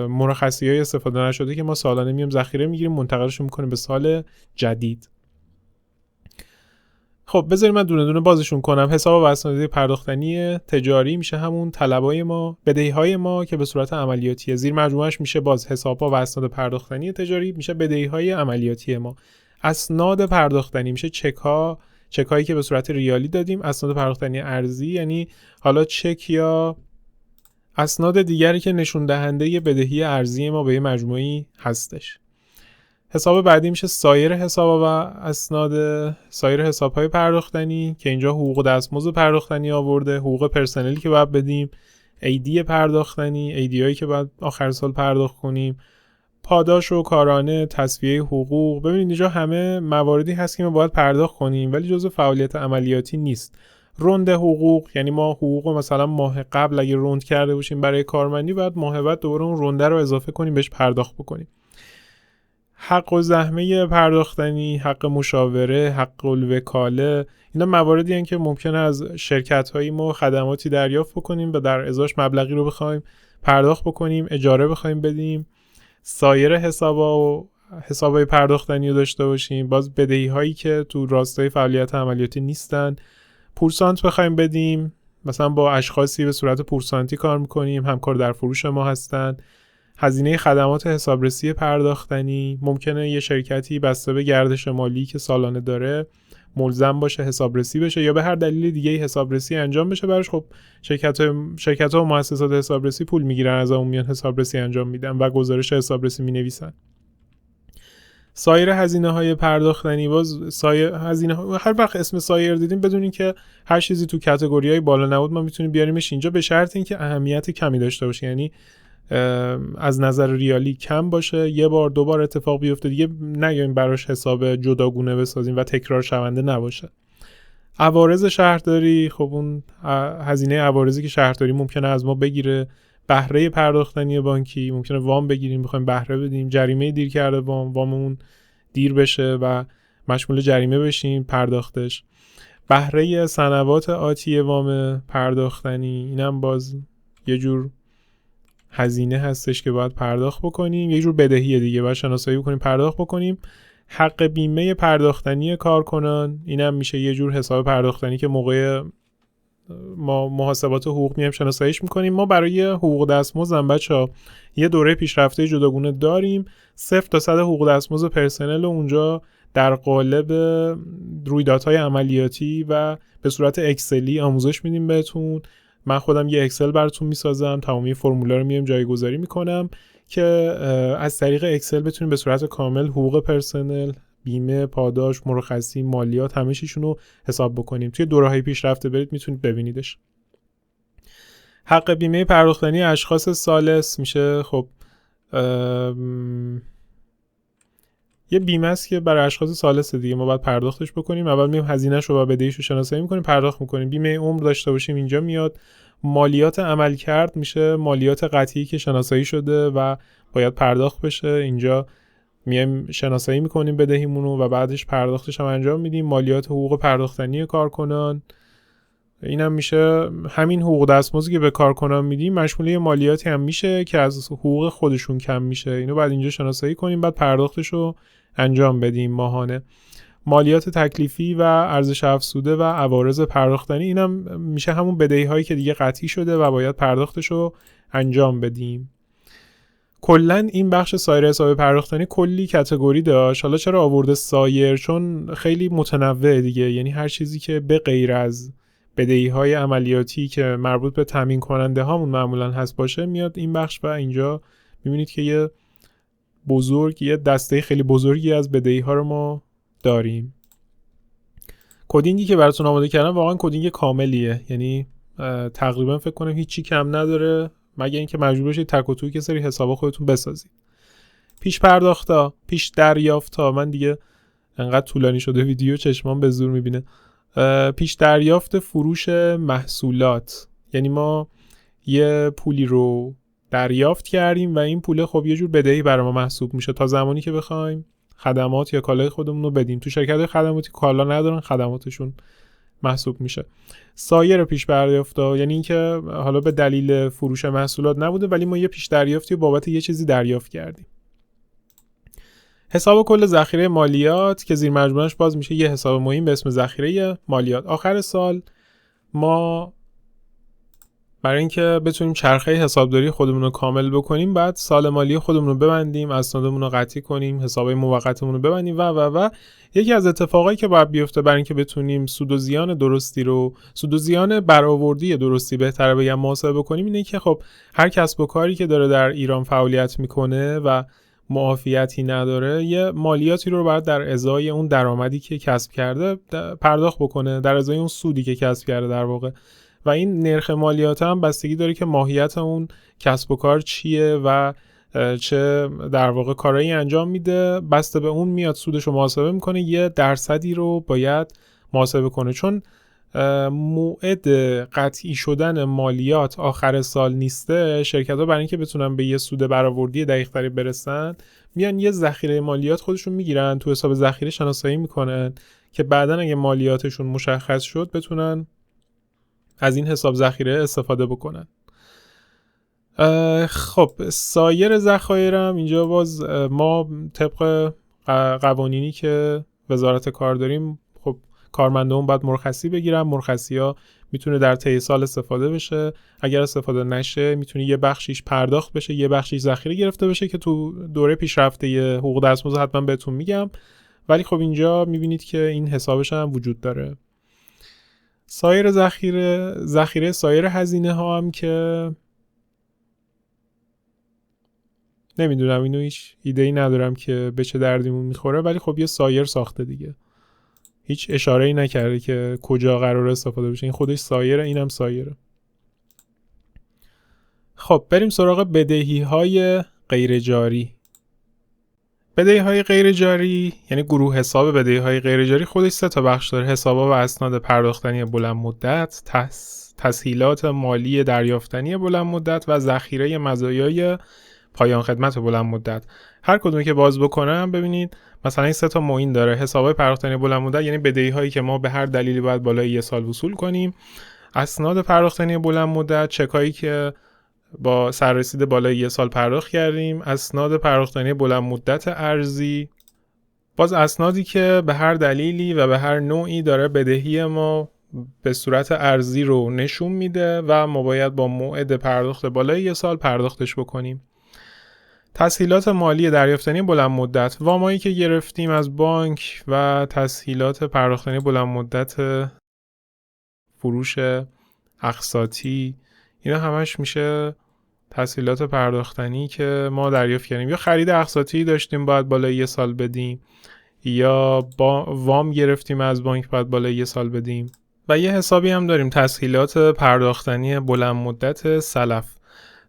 Speaker 1: مرخصی‌های استفاده نشده که ما سالانه میام ذخیره میگیریم، منتقلش میکنیم به سال جدید. خب بذارید من دونه دونه بازشون کنم. حساب و اسناد پرداختنی تجاری میشه همون طلبای ما، بدهی‌های ما که به صورت عملیاتیه. زیر مجموعش میشه باز حساب‌ها و اسناد پرداختنی تجاری، میشه بدهی‌های عملیاتی ما. اسناد پرداختنی میشه چک‌هایی که به صورت ریالی دادیم. اسناد پرداختنی ارزی یعنی حالا چک یا اسناد دیگری که نشون دهنده بدهی ارزی ما به یه مجموعی هستش. حساب بعدی میشه سایر حساب و اسناد سایر حساب‌های پرداختنی که اینجا حقوق دستمزد پرداختنی آورده، حقوق پرسنلی که باید بدیم، ایدی پرداختنی، ایدیایی که باید آخر سال پرداخت کنیم، پاداش و کارانه، تسویه حقوق. ببینید اینجا همه مواردی هست که ما باید پرداخت کنیم ولی جزء فعالیت عملیاتی نیست. روند حقوق یعنی ما حقوق مثلا ماه قبل اگه روند کرده باشیم برای کارمندی، بعد ماه بعد دوباره اون رونده رو اضافه کنیم بهش پرداخت بکنیم. حق و زحمه پرداختنی، حق مشاوره، حق الوکاله، اینا مواردی هستند که ممکنه از شرکت‌های ما خدماتی دریافت بکنیم و در ازاش مبلغی رو بخوایم پرداخت بکنیم، اجاره بخوایم بدیم. سایر حسابای پرداختنی رو داشته باشیم. باز بدهی‌هایی که تو راستای فعالیت عملیاتی نیستن. پورسانت بخوایم بدیم، مثلا با اشخاصی به صورت پورسانتی کار میکنیم، همکار در فروش ما هستن. هزینه خدمات حسابرسی پرداختنی، ممکنه یه شرکتی بسته به گردش مالی که سالانه داره ملزم باشه حسابرسی بشه یا به هر دلیل دیگه حسابرسی انجام بشه براش. خب شرکت‌ها و مؤسسات حسابرسی پول میگیرن از اون، میان حسابرسی انجام میدن و گزارش حسابرسی مینویسن. سایر هزینه‌های پرداختنی، باز هر وقت اسم سایر دیدیم بدونین که هر چیزی تو کاتگوری‌های بالا نبود ما میتونیم بیاریمش اینجا، به شرط اینکه اهمیت کمی داشته باشه، یعنی از نظر ریالی کم باشه، یه بار دو بار اتفاق بیفته دیگه نیایم براش حساب جداگونه بسازیم و تکرار شونده نباشه. عوارض شهرداری، خب اون هزینه عوارضی که شهرداری ممکنه از ما بگیره. بهره پرداختنی بانکی، ممکنه وام بگیریم بخوایم بهره بدیم. جریمه دیر کرده واممون دیر بشه و مشمول جریمه بشیم پرداختش. بهره سنوات آتی وام پرداختنی، اینم باز یه جور هزینه هستش که باید پرداخت بکنیم، یه جور بدهیه دیگه باید شناسایی بکنیم پرداخت بکنیم. حق بیمه پرداختنی کارکنان، اینم میشه یه جور حساب پرداختنی که موقع ما محاسبات حقوق میایم شناساییش میکنیم. ما برای حقوق دستمزد بچه‌ها یه دوره پیشرفته جداگونه داریم. 0 تا 100 حقوق دستمزد پرسنل اونجا در قالب رویدادهای عملیاتی و به صورت اکسلی آموزش میدیم بهتون. من خودم یه اکسل براتون میسازم، تمامی فرمولا رو میام جایگذاری میکنم که از طریق اکسل بتونیم به صورت کامل حقوق پرسنل، بیمه، پاداش، مرخصی، مالیات، همه چیشون رو حساب بکنیم. توی دوره‌های پیشرفته برید میتونید ببینیدش. حق بیمه پرداختنی اشخاص ثالث میشه خب یه بیمه است که برای اشخاص ثالث دیگه ما باید پرداختش بکنیم. اول میایم هزینه‌شو و بدهیشو شناسایی می‌کنیم، پرداخت می‌کنیم. بیمه عمر داشته باشیم اینجا میاد. مالیات عملکرد میشه مالیات قطعی که شناسایی شده و باید پرداخت بشه. اینجا میایم شناسایی می‌کنیم بدهیمون رو و بعدش پرداختش هم انجام میدیم. مالیات حقوق پرداختنی کارکنان، اینم میشه همین حقوق دستمزدی که به کارکنان میدیم مشمول مالیاتی هم میشه که از حقوق خودشون کم میشه. اینو بعد اینجا شناسایی کنیم، بعد پرداختشو انجام بدیم ماهانه. مالیات تکلیفی و ارزش افزوده و عوارض پرداختنی، اینم میشه همون بدهی هایی که دیگه قطعی شده و باید پرداختشو انجام بدیم. کلا این بخش سایر حساب پرداختنی کلی کاتگوری داشت. حالا چرا آورده سایر؟ چون خیلی متنوع دیگه، یعنی هر چیزی که به غیر از بدهی‌های عملیاتی که مربوط به تامین کننده هامون معمولا هست باشه میاد این بخش و اینجا می‌بینید که یه دسته خیلی بزرگی از بدهی‌ها رو ما داریم. کدینگی که براتون آماده کردم واقعا کدینگ کاملیه، یعنی تقریبا فکر کنم هیچی کم نداره مگه اینکه مجبور بشید تک و توک یه سری حسابا خودتون بسازید. پیش پرداختا، پیش دریافتا، من دیگه انقدر طولانی شده ویدیو چشمام به زور میبینه. پیش دریافت فروش محصولات، یعنی ما یه پولی رو دریافت کردیم و این پول خب یه جور بدهی برای ما محسوب میشه تا زمانی که بخوایم خدمات یا کالای خودمون رو بدیم. تو شرکت خدماتی کالا ندارن، خدماتشون محسوب میشه. سایر پیش دریافتا یعنی اینکه حالا به دلیل فروش محصولات نبوده ولی ما یه پیش دریافتی بابت یه چیزی دریافت کردیم. حساب کل ذخیره مالیات که زیر مجموعش باز میشه یه حساب مهم به اسم ذخیره مالیات. آخر سال ما برای اینکه بتونیم چرخه حسابداری خودمون رو کامل بکنیم بعد سال مالی خودمون رو ببندیم، اسنادمون رو قطعی کنیم، حسابای موقتمون رو ببندیم و یکی از اتفاقایی که باید بیفته برای اینکه بتونیم سود و زیان برآوردی درستی بهتره بگم محاسبه کنیم اینه که خب هر کسب و کاری که داره در ایران فعالیت میکنه و معافیتی نداره یه مالیاتی رو باید در ازای اون درآمدی که کسب کرده پرداخت بکنه، در ازای اون سودی که کسب کرده در واقع. و این نرخ مالیات هم بستگی داره که ماهیت اون کسب و کار چیه و چه در واقع کارایی انجام میده، بسته به اون میاد سودش رو محاسبه میکنه، یه درصدی رو باید محاسبه کنه. چون موعد قطعی شدن مالیات آخر سال نیسته، شرکت‌ها برای اینکه بتونن به یه سود برآوردی دقیق‌تری برسن میان یه ذخیره مالیات خودشون میگیرن، تو حساب ذخیره شناسایی میکنن که بعدن اگه مالیاتشون مشخص شد بتونن از این حساب ذخیره استفاده بکنن. خب سایر ذخایرم اینجا باز ما طبق قوانینی که وزارت کار داریم خب کارمندان باید مرخصی بگیرن. مرخصی‌ها میتونه در طی سال استفاده بشه، اگر استفاده نشه میتونه یه بخشیش پرداخت بشه، یه بخشیش ذخیره گرفته بشه که تو دوره پیشرفته حقوق دستمزد حتما بهتون میگم. ولی خب اینجا میبینید که این حسابش هم وجود داره. سایر ذخیره سایر هزینه ها هم که نمیدونم، اینو هیچ ایده‌ای ندارم که به چه دردیمون میخوره، ولی خب یه سایر ساخته دیگه، هیچ اشاره‌ای نکرده که کجا قراره استفاده بشه. این خودش سایره، اینم سایره. خب بریم سراغ بدهی‌های غیر جاری. بدهی‌های غیر جاری یعنی گروه حساب بدهی‌های غیر جاری خودش 3 تا بخش داره: حسابا و اسناد پرداختنی بلند مدت، تسهیلات مالی دریافتنی بلند مدت و ذخیره مزایای پایان خدمت بلند مدت. هر کدومی که باز بکنم ببینید مثلا این 3 تا معین داره. حسابای پرداختنی بلند مدت یعنی بدهی‌هایی که ما به هر دلیلی باید بالای 1 سال وصول کنیم. اسناد پرداختنی بلند مدت، چکایی که با سررسید بالای 1 سال پرداخت کردیم. اسناد پرداختنی بلند مدت ارزی، باز اسنادی که به هر دلیلی و به هر نوعی داره بدهی ما به صورت ارزی رو نشون میده و ما باید با موعد پرداخت بالای 1 سال پرداختش بکنیم. تسهیلات مالی دریافتنی بلند مدت، وامایی که گرفتیم از بانک و تسهیلات پرداختنی بلند مدت، فروش اقساطی، اینا همش میشه تسهیلات پرداختنی که ما دریافت کردیم. یا خرید اقساطی داشتیم باید بالای 1 سال بدیم، یا وام گرفتیم از بانک باید بالای 1 سال بدیم. و یه حسابی هم داریم تسهیلات پرداختنی بلند مدت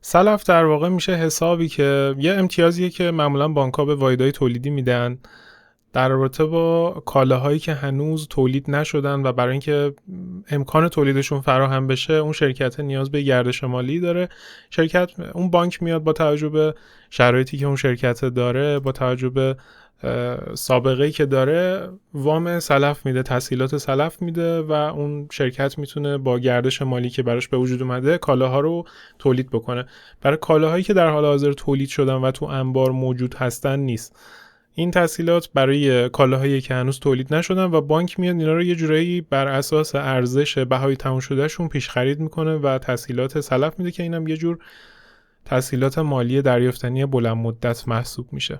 Speaker 1: سلف در واقع میشه حسابی که یه امتیازیه که معمولا بانک‌ها به واحدهای تولیدی میدن در رابطه با کالاهایی که هنوز تولید نشدن و برای اینکه امکان تولیدشون فراهم بشه اون شرکت نیاز به گردش مالی داره. اون بانک میاد با توجه به شرایطی که اون شرکت داره، با توجه به سابقه‌ای که داره، وام سلف میده، تسهیلات سلف میده و اون شرکت میتونه با گردش مالی که براش به وجود اومده کالاها رو تولید بکنه. برای کالاهایی که در حال حاضر تولید شدن و تو انبار موجود هستن نیست. این تسهیلات برای کالاهایی که هنوز تولید نشدن و بانک میاد اینا رو یه جورایی بر اساس ارزش بهای تموم شدهشون پیش خرید میکنه و تسهیلات سلف میده که اینم یه جور تسهیلات مالی دریافتنی بلند مدت محسوب میشه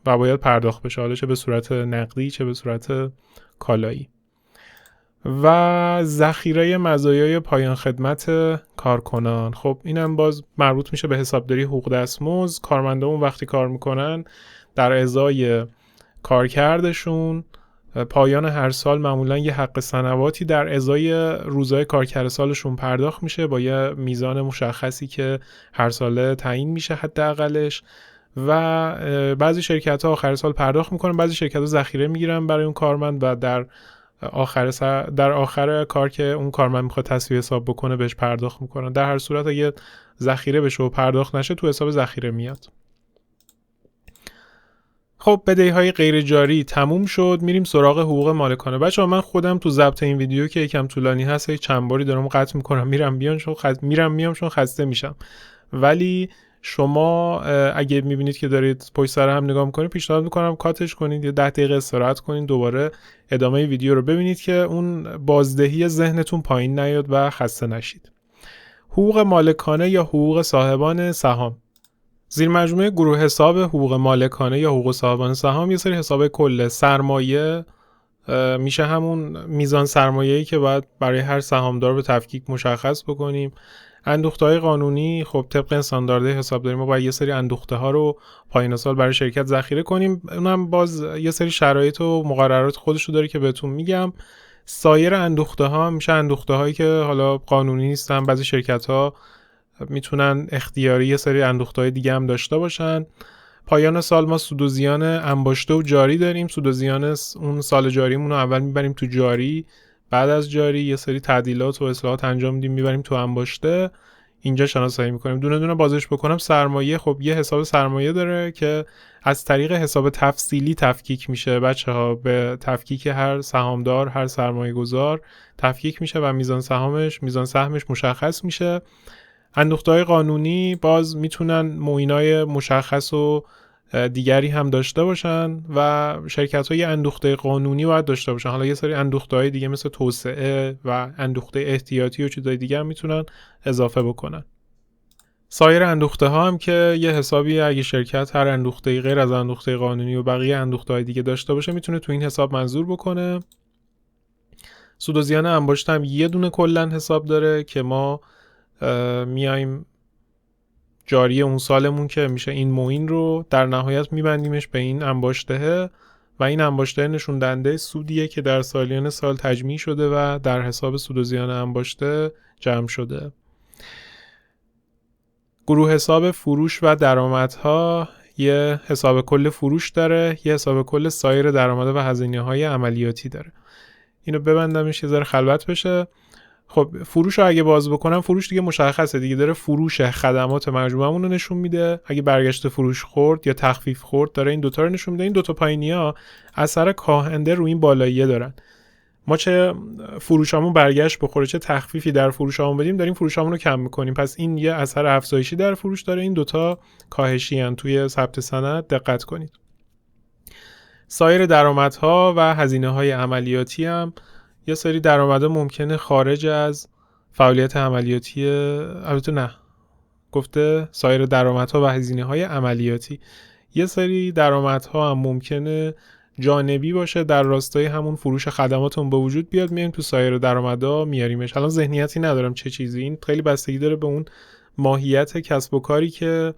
Speaker 1: و باید پرداخت بشه، حالا چه به صورت نقدی چه به صورت کالایی. و ذخیره مزایای پایان خدمت کارکنان، خب اینم باز مربوط میشه به حسابداری حقوق دستمزد. کارمندان وقتی کار میکنن در ازای کارکردشون پایان هر سال معمولا یه حق سنواتی در ازای روزهای کارکرد سالشون پرداخت میشه با یه میزان مشخصی که هر ساله تعیین میشه حداقلش. و بعضی شرکت ها آخر سال پرداخت میکنن، بعضی شرکت ها ذخیره میگیرن برای اون کارمند و در آخر کار که اون کارمند میخواد تصفیه حساب بکنه بهش پرداخت میکنن. در هر صورت اگه ذخیره بشه و پرداخت نشه تو حساب ذخیره میاد. خب بدهی‌های غیر جاری تموم شد، میریم سراغ حقوق مالکانه. بچه‌ها من خودم تو ضبط این ویدیو که یکم طولانی هست چند باری دارم قطع میکنم میرم میام چون خسته میشم، ولی شما اگه میبینید که دارید پشت سر هم نگاه میکنید پیشنهاد میکنم کاتش کنید یا 10 دقیقه استراحت کنید، دوباره ادامه ویدیو رو ببینید که اون بازدهی ذهنتون پایین نیاد و خسته نشید. حقوق مالکانه یا حقوق صاحبان سهام. زیر مجموعه گروه حساب حقوق مالکانه یا حقوق صاحبان سهام یه سری حساب کل سرمایه میشه، همون میزان سرمایه‌ای که باید برای هر سهامدار به تفکیک مشخص بکنیم. اندوخته‌های قانونی، خب طبق استاندارد حسابداری ما باید یه سری اندوخته رو پایان سال برای شرکت ذخیره کنیم، اونم باز یه سری شرایط و مقررات خودش رو داره که بهتون میگم. سایر اندوخته‌ها میشه اندوخته‌هایی که حالا قانونی نیستن، بعضی شرکت‌ها میتونن اختیاری یه سری اندوخته‌های دیگه هم داشته باشن. پایان سال ما سود و زیان انباشته و جاری داریم. سود و زیان اون سال جاریمون رو اول میبریم تو جاری، بعد از جاری یه سری تعدیلات و اصلاحات انجام میدیم میبریم تو انباشته، اینجا شناسایی میکنیم. دونه دونه بازش بکنم. سرمایه، خب یه حساب سرمایه داره که از طریق حساب تفصیلی تفکیک میشه بچه‌ها، به تفکیک هر سهامدار، هر سرمایه گذار تفکیک میشه و میزان سهمش مشخص میشه. اندوخته‌های قانونی باز میتونن معینای مشخص و دیگری هم داشته باشن و شرکت‌های اندوخته قانونی باید داشته باشن. حالا یه سری اندوخته‌های دیگه مثل توسعه و اندوخته احتیاطی و چیزای دیگه هم میتونن اضافه بکنن. سایر اندوخته‌ها هم که یه حسابی اگه شرکت هر اندوخته‌ای غیر از اندوخته قانونی و بقیه اندوخته‌های دیگه داشته باشه میتونه تو این حساب منظور بکنه. سود و زیان انباشته هم یه دونه کلا حساب داره که ما میایم جاری اون سالمون که میشه این معین رو در نهایت میبندیمش به این انباشته و این انباشته نشون دهنده سودیه که در سالیان سال تجمیع شده و در حساب سود و زیان انباشته جمع شده. گروه حساب فروش و درآمدها یه حساب کل فروش داره، یه حساب کل سایر درآمد و هزینه‌های عملیاتی داره. اینو ببندمش یه ذره خلوت بشه. خب فروش رو اگه باز بکنم، فروش دیگه مشخصه دیگه، داره فروش خدمات مجموعمون رو نشون میده. اگه برگشت فروش خورد یا تخفیف خورد داره این دوتا رو نشون میده. این دوتا پایینی‌ها اثر کاهنده رو این بالاییه دارن. ما چه فروشامون برگشت بخوره چه تخفیفی در فروشامون بدیم داریم فروشامون رو کم میکنیم، پس این یه اثر افزایشی در فروش داره. این دوتا کاهشی ان توی ثبت سند دقت کنید. سایر درآمدها و هزینه‌های عملیاتی هم یه سری درآمدها ممکنه خارج از فعالیت عملیاتی، البته نه، گفته سایر درآمدها و هزینه‌های عملیاتی. یه سری درآمدها هم ممکنه جانبی باشه، در راستای همون فروش خدماتون به وجود بیاد، میایم تو سایر درآمدها میاریمش. الان ذهنیتی ندارم چه چیزی، این خیلی بستگی داره به اون ماهیت کسب و کاری که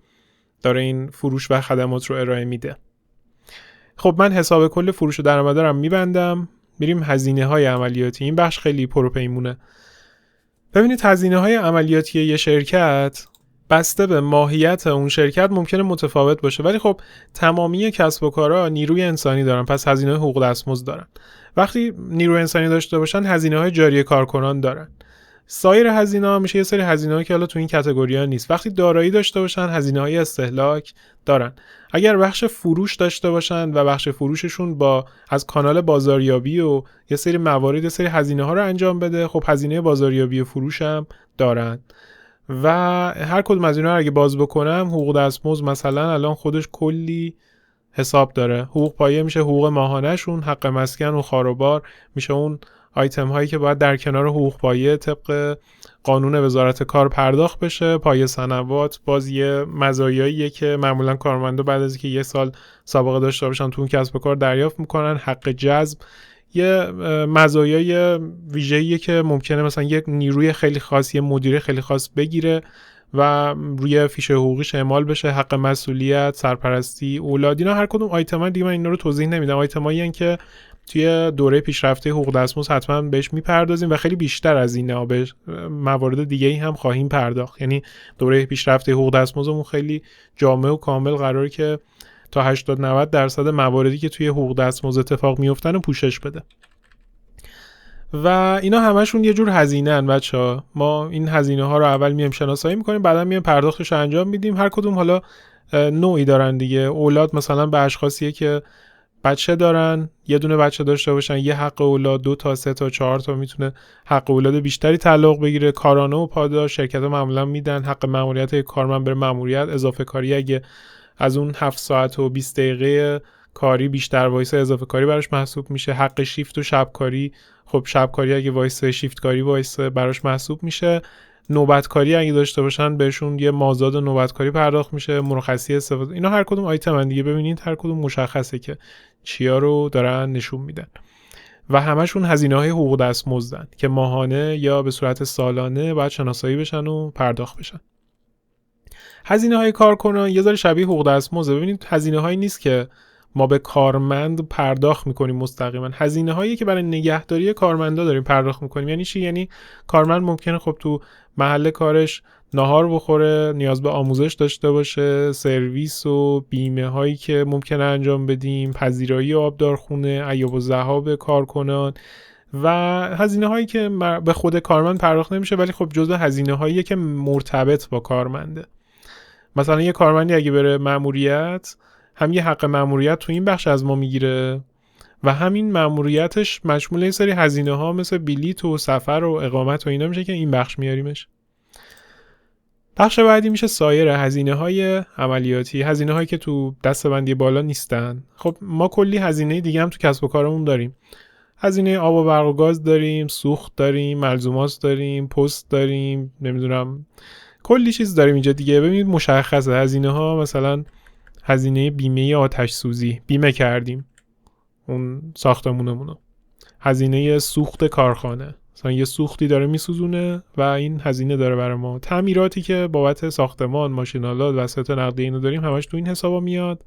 Speaker 1: داره این فروش و خدمات رو ارائه میده. خب من حساب کل فروش و درآمد رو میبندم، میریم هزینه‌های عملیاتی. این بخش خیلی پروپیمونه. ببینید هزینه‌های عملیاتی یه شرکت بسته به ماهیت اون شرکت ممکنه متفاوت باشه، ولی خب تمامی کسب و کارها نیروی انسانی دارن، پس هزینه‌های حقوق دستمزد دارن. وقتی نیروی انسانی داشته باشن هزینه‌های جاری کارکنان دارن. سایر هزینه‌ها میشه یه سری هزینه‌ها که حالا تو این کاتگوری‌ها نیست. وقتی دارایی داشته باشن هزینه‌های استهلاک دارن. اگر بخش فروش داشته باشن و بخش فروششون با از کانال بازاریابی و یه سری موارد، یه سری هزینه‌ها رو انجام بده، خب هزینه بازاریابی و فروش هم دارن. و هر کدوم از اینا رو اگه باز بکنم، حقوق دستمزد مثلا الان خودش کلی حساب داره. حقوق پایه میشه حقوق ماهانه‌شون، حق مسکن و خاروبار میشه اون آیتم هایی که باید در کنار حقوق پایه طبق قانون وزارت کار پرداخت بشه. پایه سنوات باز یه مزایاییه که معمولا کارمندا بعد از اینکه یه سال سابقه داشته باشن تو اون کسب و کار دریافت میکنن. حق جذب یه مزایای ویژه‌ایه که ممکنه مثلا یک نیروی خیلی خاص، یه مدیر خیلی خاص بگیره و روی فیش حقوقیش اعمال بشه. حق مسئولیت، سرپرستی، اولاد، اینا هر کدوم آیتما دیگه من اینا رو توضیح نمیدم. آیتمایی هستن که توی دوره پیشرفته حقوق دستمزد حتما بهش میپردازیم و خیلی بیشتر از اینا به موارد دیگه‌ای هم خواهیم پرداخت. یعنی دوره پیشرفته حقوق دستمزدمون خیلی جامع و کامل قراره که تا 80-90% مواردی که توی حقوق دستمزد اتفاق میافتن رو پوشش بده. و اینا همشون یه جور هزینه ان بچه‌ها. ما این هزینه ها رو اول میایم شناسایی میکنیم، بعدا میایم پرداختش انجام میدیم. هر کدوم حالا نوعی دارن دیگه. اولاد مثلا به اشخاصیه که بچه دارن، یه دونه بچه داشته باشن، یه حق اولاد، 2 تا 3 تا 4 تا میتونه حق اولاد بیشتری تعلق بگیره. کارانه و پاداش شرکت‌ها معمولا میدن. حق ماموریت کارمند بره ماموریت، اضافه کاری اگه از اون 7 ساعت و 20 دقیقه کاری بیشتر وایسه اضافه کاری براش محسوب میشه. حق شیفت و شب کاری، خب شب کاری اگه وایسه، شیفت کاری وایسه، براش محسوب میشه. نوبت کاری اگه داشته باشن بهشون یه مازاد نوبت کاری پرداخت میشه. مرخصی استفاده، اینا هر کدوم آیتمن دیگه. ببینید هر کدوم مشخصه که چیا رو دارن نشون میدن و همشون هزینه‌های حقوق دستمزدن که ماهانه یا به صورت سالانه باید شناسایی بشن و پرداخت بشن. هزینه‌های کارکنان یه ذره شبیه حقوق دستمزد. ببینید هزینه‌هایی نیست که ما به کارمند پرداخت میکنیم مستقیما. هزینه‌هایی که برای نگهداری کارمندا داریم پرداخت میکنیم. یعنی چی؟ یعنی کارمند ممکنه خب تو محل کارش ناهار بخوره، نیاز به آموزش داشته باشه، سرویس و بیمه هایی که ممکنه انجام بدیم، پذیرایی آبدارخونه، عیاب و ذهاب کارکنان و هزینه هایی که به خود کارمند پرداخت نمیشه ولی خب جزء هزینه هایی که مرتبط با کارمنده. مثلا یه کارمندی اگه بره ماموریت، هم یه حق ماموریت تو این بخش از ما میگیره و همین ماموریتش مشمول یه سری هزینه ها مثل بلیط و سفر و اقامت و اینا میشه که این بخش میاریمش. بخش بعدی میشه سایر هزینه های عملیاتی، هزینه هایی که تو دسته‌بندی بالا نیستن. خب ما کلی هزینه دیگه هم تو کسب و کارمون داریم. هزینه آب و برق و گاز داریم، سوخت داریم، ملزومات داریم، پست داریم، نمیدونم کلی چیز داریم اینجا دیگه. ببینید مشخصه هزینه ها. مثلا هزینه بیمه آتش سوزی، بیمه کردیم اون ساختمونمونو. هزینه سوخت کارخانه، مثلا یه سوختی داره میسوزونه و این هزینه داره برای ما. تعمیراتی که بابت ساختمان، ماشین‌آلات، وسایل نقدی اینو داریم همش تو این حسابا میاد.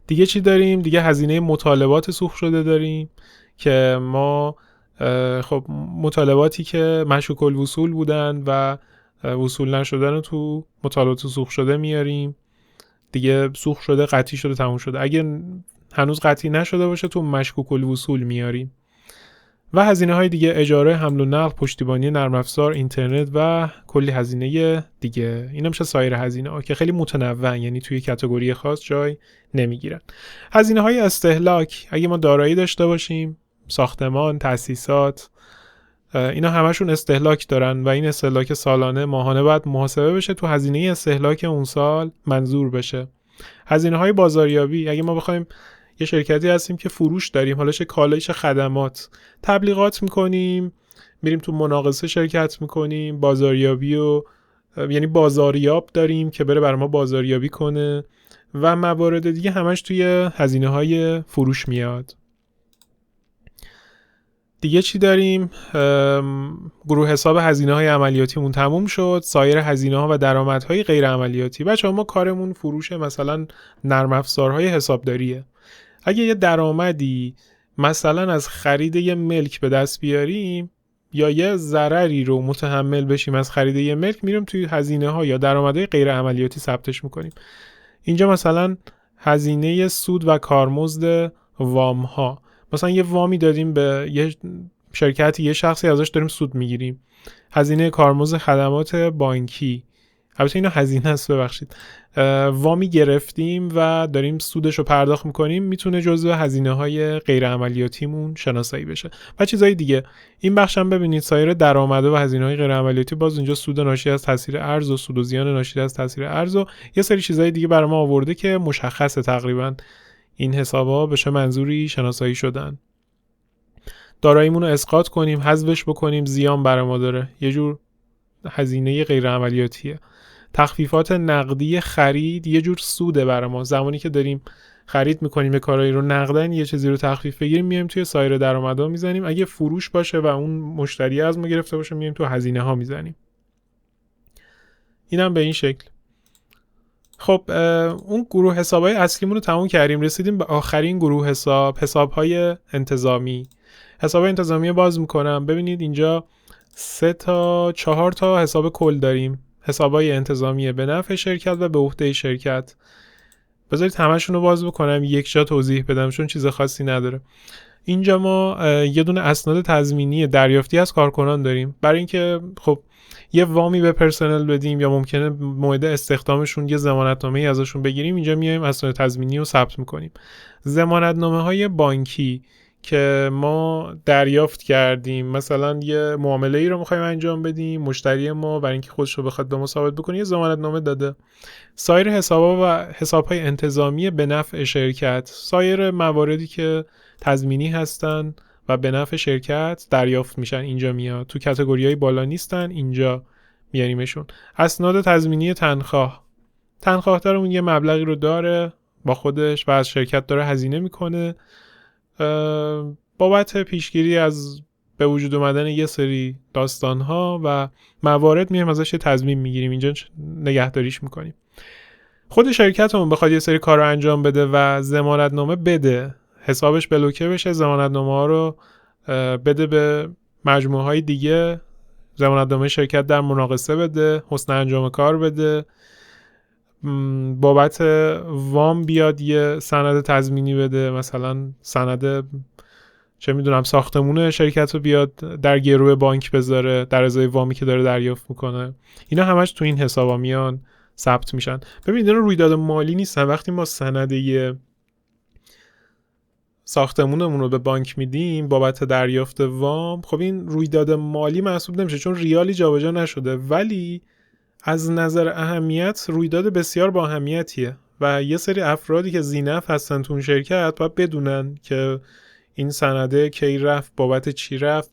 Speaker 1: دیگه چی داریم؟ دیگه هزینه مطالبات سوخت شده داریم که ما خب مطالباتی که مشکوک الوصول بودن و وصول نشدن رو تو مطالبات سوخت شده میاریم. دیگه سوخت شده، قطعی شده، تموم شده. اگه هنوز قطعی نشده باشه تو مشکوک الوصول میاریم. و هزینه های دیگه، اجاره، حمل و نقل، پشتیبانی نرم افزار، اینترنت و کلی هزینه دیگه. اینا میشه سایر هزینه ها که خیلی متنوعن، یعنی توی کاتگوری خاص جای نمیگیرن. هزینه های استهلاک، اگه ما دارایی داشته باشیم، ساختمان، تأسیسات، اینا همشون استهلاک دارن و این استهلاک سالانه، ماهانه باید محاسبه بشه، تو هزینه استهلاک اون سال منظور بشه. هزینه های بازاریابی، اگه ما بخوایم یه شرکتی هستیم که فروش داریم، حالا چه کالای چه خدمات، تبلیغات میکنیم، میریم تو مناقصه شرکت میکنیم، بازاریابی و یعنی بازاریاب داریم که بره برای ما بازاریابی کنه و موارد دیگه همش توی هزینه‌های فروش میاد. دیگه چی داریم؟ گروه حساب هزینه‌های عملیاتیمون تموم شد. سایر هزینه‌ها و درآمدهای غیر عملیاتی. بچه‌ها ما کارمون فروش مثلا نرم افزارهای حسابداریه. اگه یه درآمدی مثلا از خرید یه ملک به دست بیاریم یا یه ضرری رو متحمل بشیم از خرید یه ملک، میریم توی هزینه‌ها یا درآمدهای غیر عملیاتی ثبتش می‌کنیم. اینجا مثلا هزینه سود و کارمزد وام‌ها، مثلا یه وامی دادیم به یه شرکتی، یه شخصی ازش داریم سود میگیریم، هزینه کارمزد خدمات بانکی، البته اینا هزینه است ببخشید، وامی گرفتیم و داریم سودش رو پرداخت میکنیم، میتونه جزو هزینه‌های غیر عملیاتیمون شناسایی بشه و چیزای دیگه. این بخش هم ببینید سایر درآمد و هزینه‌های غیر عملیاتی، باز اینجا سود ناشی از تاثیر ارز و سود و زیان ناشی از تاثیر ارز و یه سری چیزای دیگه برای ما آورده که مشخصه تقریبا این حسابا به چه منظوری شناسایی شدن. داراییمون رو اسقاط کنیم، حذفش بکنیم، زیان برای ما داره، یه جور هزینه غیر عملیاتیه. تخفیفات نقدی خرید یه جور سوده برای ما، زمانی که داریم خرید میکنیم یه کارایی رو نقدن یه چیزی رو تخفیف بگیریم، میایم توی سایر درآمدها میزنیم. اگه فروش باشه و اون مشتری از ما گرفته باشه، میایم تو هزینه ها میزنیم. اینم به این شکل. خب اون گروه حسابای اصلیمون رو تموم کردیم، رسیدیم به آخرین گروه حساب، حسابهای انتظامی. حسابهای انتظامی باز میکنم، ببینید اینجا 3 تا 4 تا حساب کل داریم، حسابهای انتظامی به نفع شرکت و به عهده شرکت. بذارید همشون رو باز بکنم یک جا توضیح بدم چون چیز خاصی نداره. اینجا ما یه دونه اسناد تضمینی دریافتی از کارکنان داریم برای اینکه خب یه وامی به پرسنل بدیم یا ممکنه موعد استخدامشون یه ضمانتنامه‌ای ازشون بگیریم، اینجا میایم اسناد تضمینی رو ثبت میکنیم. ضمانتنامه‌های بانکی که ما دریافت کردیم، مثلا یه معامله‌ای رو می‌خوایم انجام بدیم، مشتری ما برای اینکه خودش رو بخواد به ما ثابت بکنه یه ضمانتنامه داده. سایر حساب‌ها و حساب‌های انتظامی به نفع شرکت، سایر مواردی که تضمینی هستن و به نفع شرکت دریافت میشن اینجا میاد. تو کاتگوری‌های بالا نیستن، اینجا میاریمشون. اسناد تضمینی تنخواهدار اون یه مبلغی رو داره با خودش و از شرکت داره هزینه میکنه بابت پیشگیری از به وجود اومدن یه سری داستان‌ها و موارد، میایم ازش تضمین میگیریم، اینجا نگهداریش میکنیم. خود شرکتمون بخواد یه سری کار رو انجام بده و ضمانتنامه بده، حسابش بلوکه بشه، ضمانتنامه‌ها رو بده به مجموعه‌های دیگه، ضمانتنامه شرکت در مناقصه بده، حسن انجام کار بده، بابت وام بیاد یه سند تضمینی بده، مثلا سند چه میدونم ساختمون شرکت رو بیاد در گروه بانک بذاره در ازای وامی که داره دریافت میکنه. اینا همش تو این حسابا میان ثبت میشن. ببینید اینا رویداد مالی نیستن. وقتی ما سند ساختمونمون رو به بانک میدیم بابت دریافت وام، خب این رویداد مالی محسوب نمیشه چون ریالی جابجا نشده، ولی از نظر اهمیت رویداد بسیار با اهمیتیه و یه سری افرادی که ذی‌نفع هستن تو اون شرکت باید بدونن که این سنده کی رفت، بابت چی رفت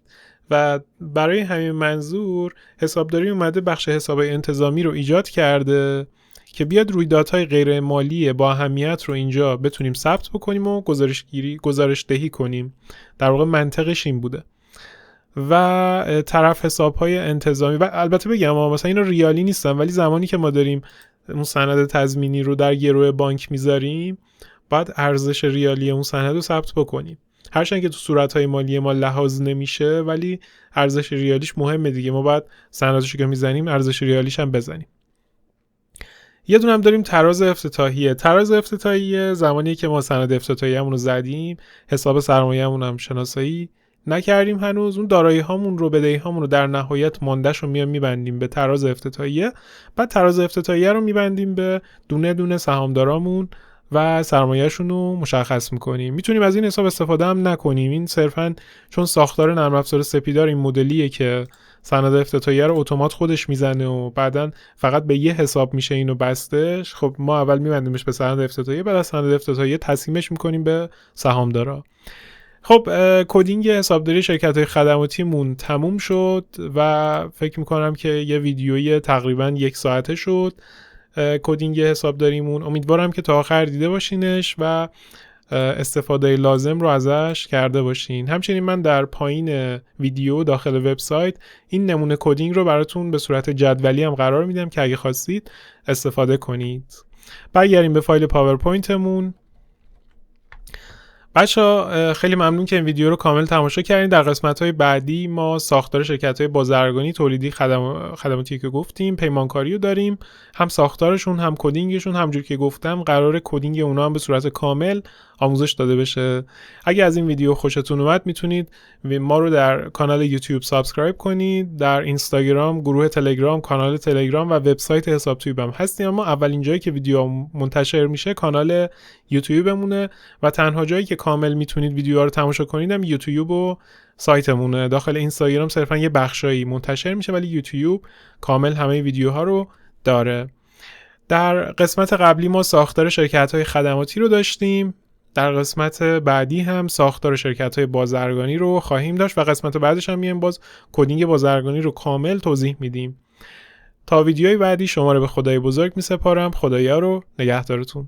Speaker 1: و برای همین منظور حسابداری اومده بخش حسابای انتظامی رو ایجاد کرده که بیاد رویدادهای غیر مالی با اهمیت رو اینجا بتونیم ثبت بکنیم و گزارش دهی کنیم. در واقع منطقش این بوده. و طرف حسابهای انتظامی و البته بگم مثلا اینا ریالی نیستن، ولی زمانی که ما داریم اون سند تضمینی رو در گروه بانک میذاریم باید ارزش ریالی اون سند رو ثبت بکنیم. هرچند که تو صورتهای مالی ما لحاظ نمیشه ولی ارزش ریالیش مهمه دیگه، ما باید سندش که میزنیم ارزش ریالیش هم بزنیم. یه دونه هم داریم تراز افتتاحیه. تراز افتتاحیه زمانی که ما سند افتتاحیه‌مون رو زدیم، حساب سرمایه‌مون هم شناسایی نکردیم هنوز، اون دارایی هامون رو بدهی هامون رو در نهایت ماندهش رو میبندیم به تراز افتتاحیه، بعد تراز افتتاحیه رو میبندیم به دونه دونه سهامدارامون و سرمایه‌شون رو مشخص میکنیم. میتونیم از این حساب استفاده هم نکنیم، این صرفاً چون ساختار نرم افزار سپیدار این مدلیه که سند افتتاحیه رو اتومات خودش میزنه و بعداً فقط به یه حساب میشه اینو بستش. خب ما اول میبندیمش به سند افتتاحیه، بعد از سند افتتاحیه تسلیمش میکنیم به سهامدارا. خب کدینگ حسابداری شرکت‌های خدماتیمون تموم شد و فکر میکنم که یه ویدیوی تقریباً 1 ساعته شد کدینگ حسابداریمون. امیدوارم که تا آخر دیده باشینش و استفاده لازم رو ازش کرده باشین. همچنین من در پایین ویدیو داخل وبسایت این نمونه کدینگ رو براتون به صورت جدولی هم قرار میدم که اگه خواستید استفاده کنید. برگردیم به فایل پاورپوینتمون. بچه‌ها خیلی ممنون که این ویدیو رو کامل تماشا کردین. در قسمت‌های بعدی ما ساختار شرکت‌های بازرگانی، تولیدی، خدماتی که گفتیم، پیمانکاری رو داریم. هم ساختارشون هم کدینگشون، همونجوری که گفتم قراره کدینگ اونا هم به صورت کامل آموزش داده بشه. اگه از این ویدیو خوشتون اومد میتونید ما رو در کانال یوتیوب سابسکرایب کنید، در اینستاگرام، گروه تلگرام، کانال تلگرام و وبسایت حساب تویوب هم هستیم. اما اولین جایی که ویدیو منتشر میشه کانال یوتیوبمونه و تنها جایی که کامل میتونید ویدیوها رو تماشا کنید هم یوتیوب و سایتمونه. داخل اینستاگرام صرفا یه بخشایی منتشر میشه ولی یوتیوب کامل همه ویدیوها رو داره. در قسمت قبلی ما ساختار شرکت‌های خدماتی رو داشتیم. در قسمت بعدی هم ساختار شرکت‌های بازرگانی رو خواهیم داشت و قسمت بعدش هم میایم باز کدینگ بازرگانی رو کامل توضیح میدیم. تا ویدیوی بعدی شما رو به خدای بزرگ میسپارم. خدایا رو نگهدارتون.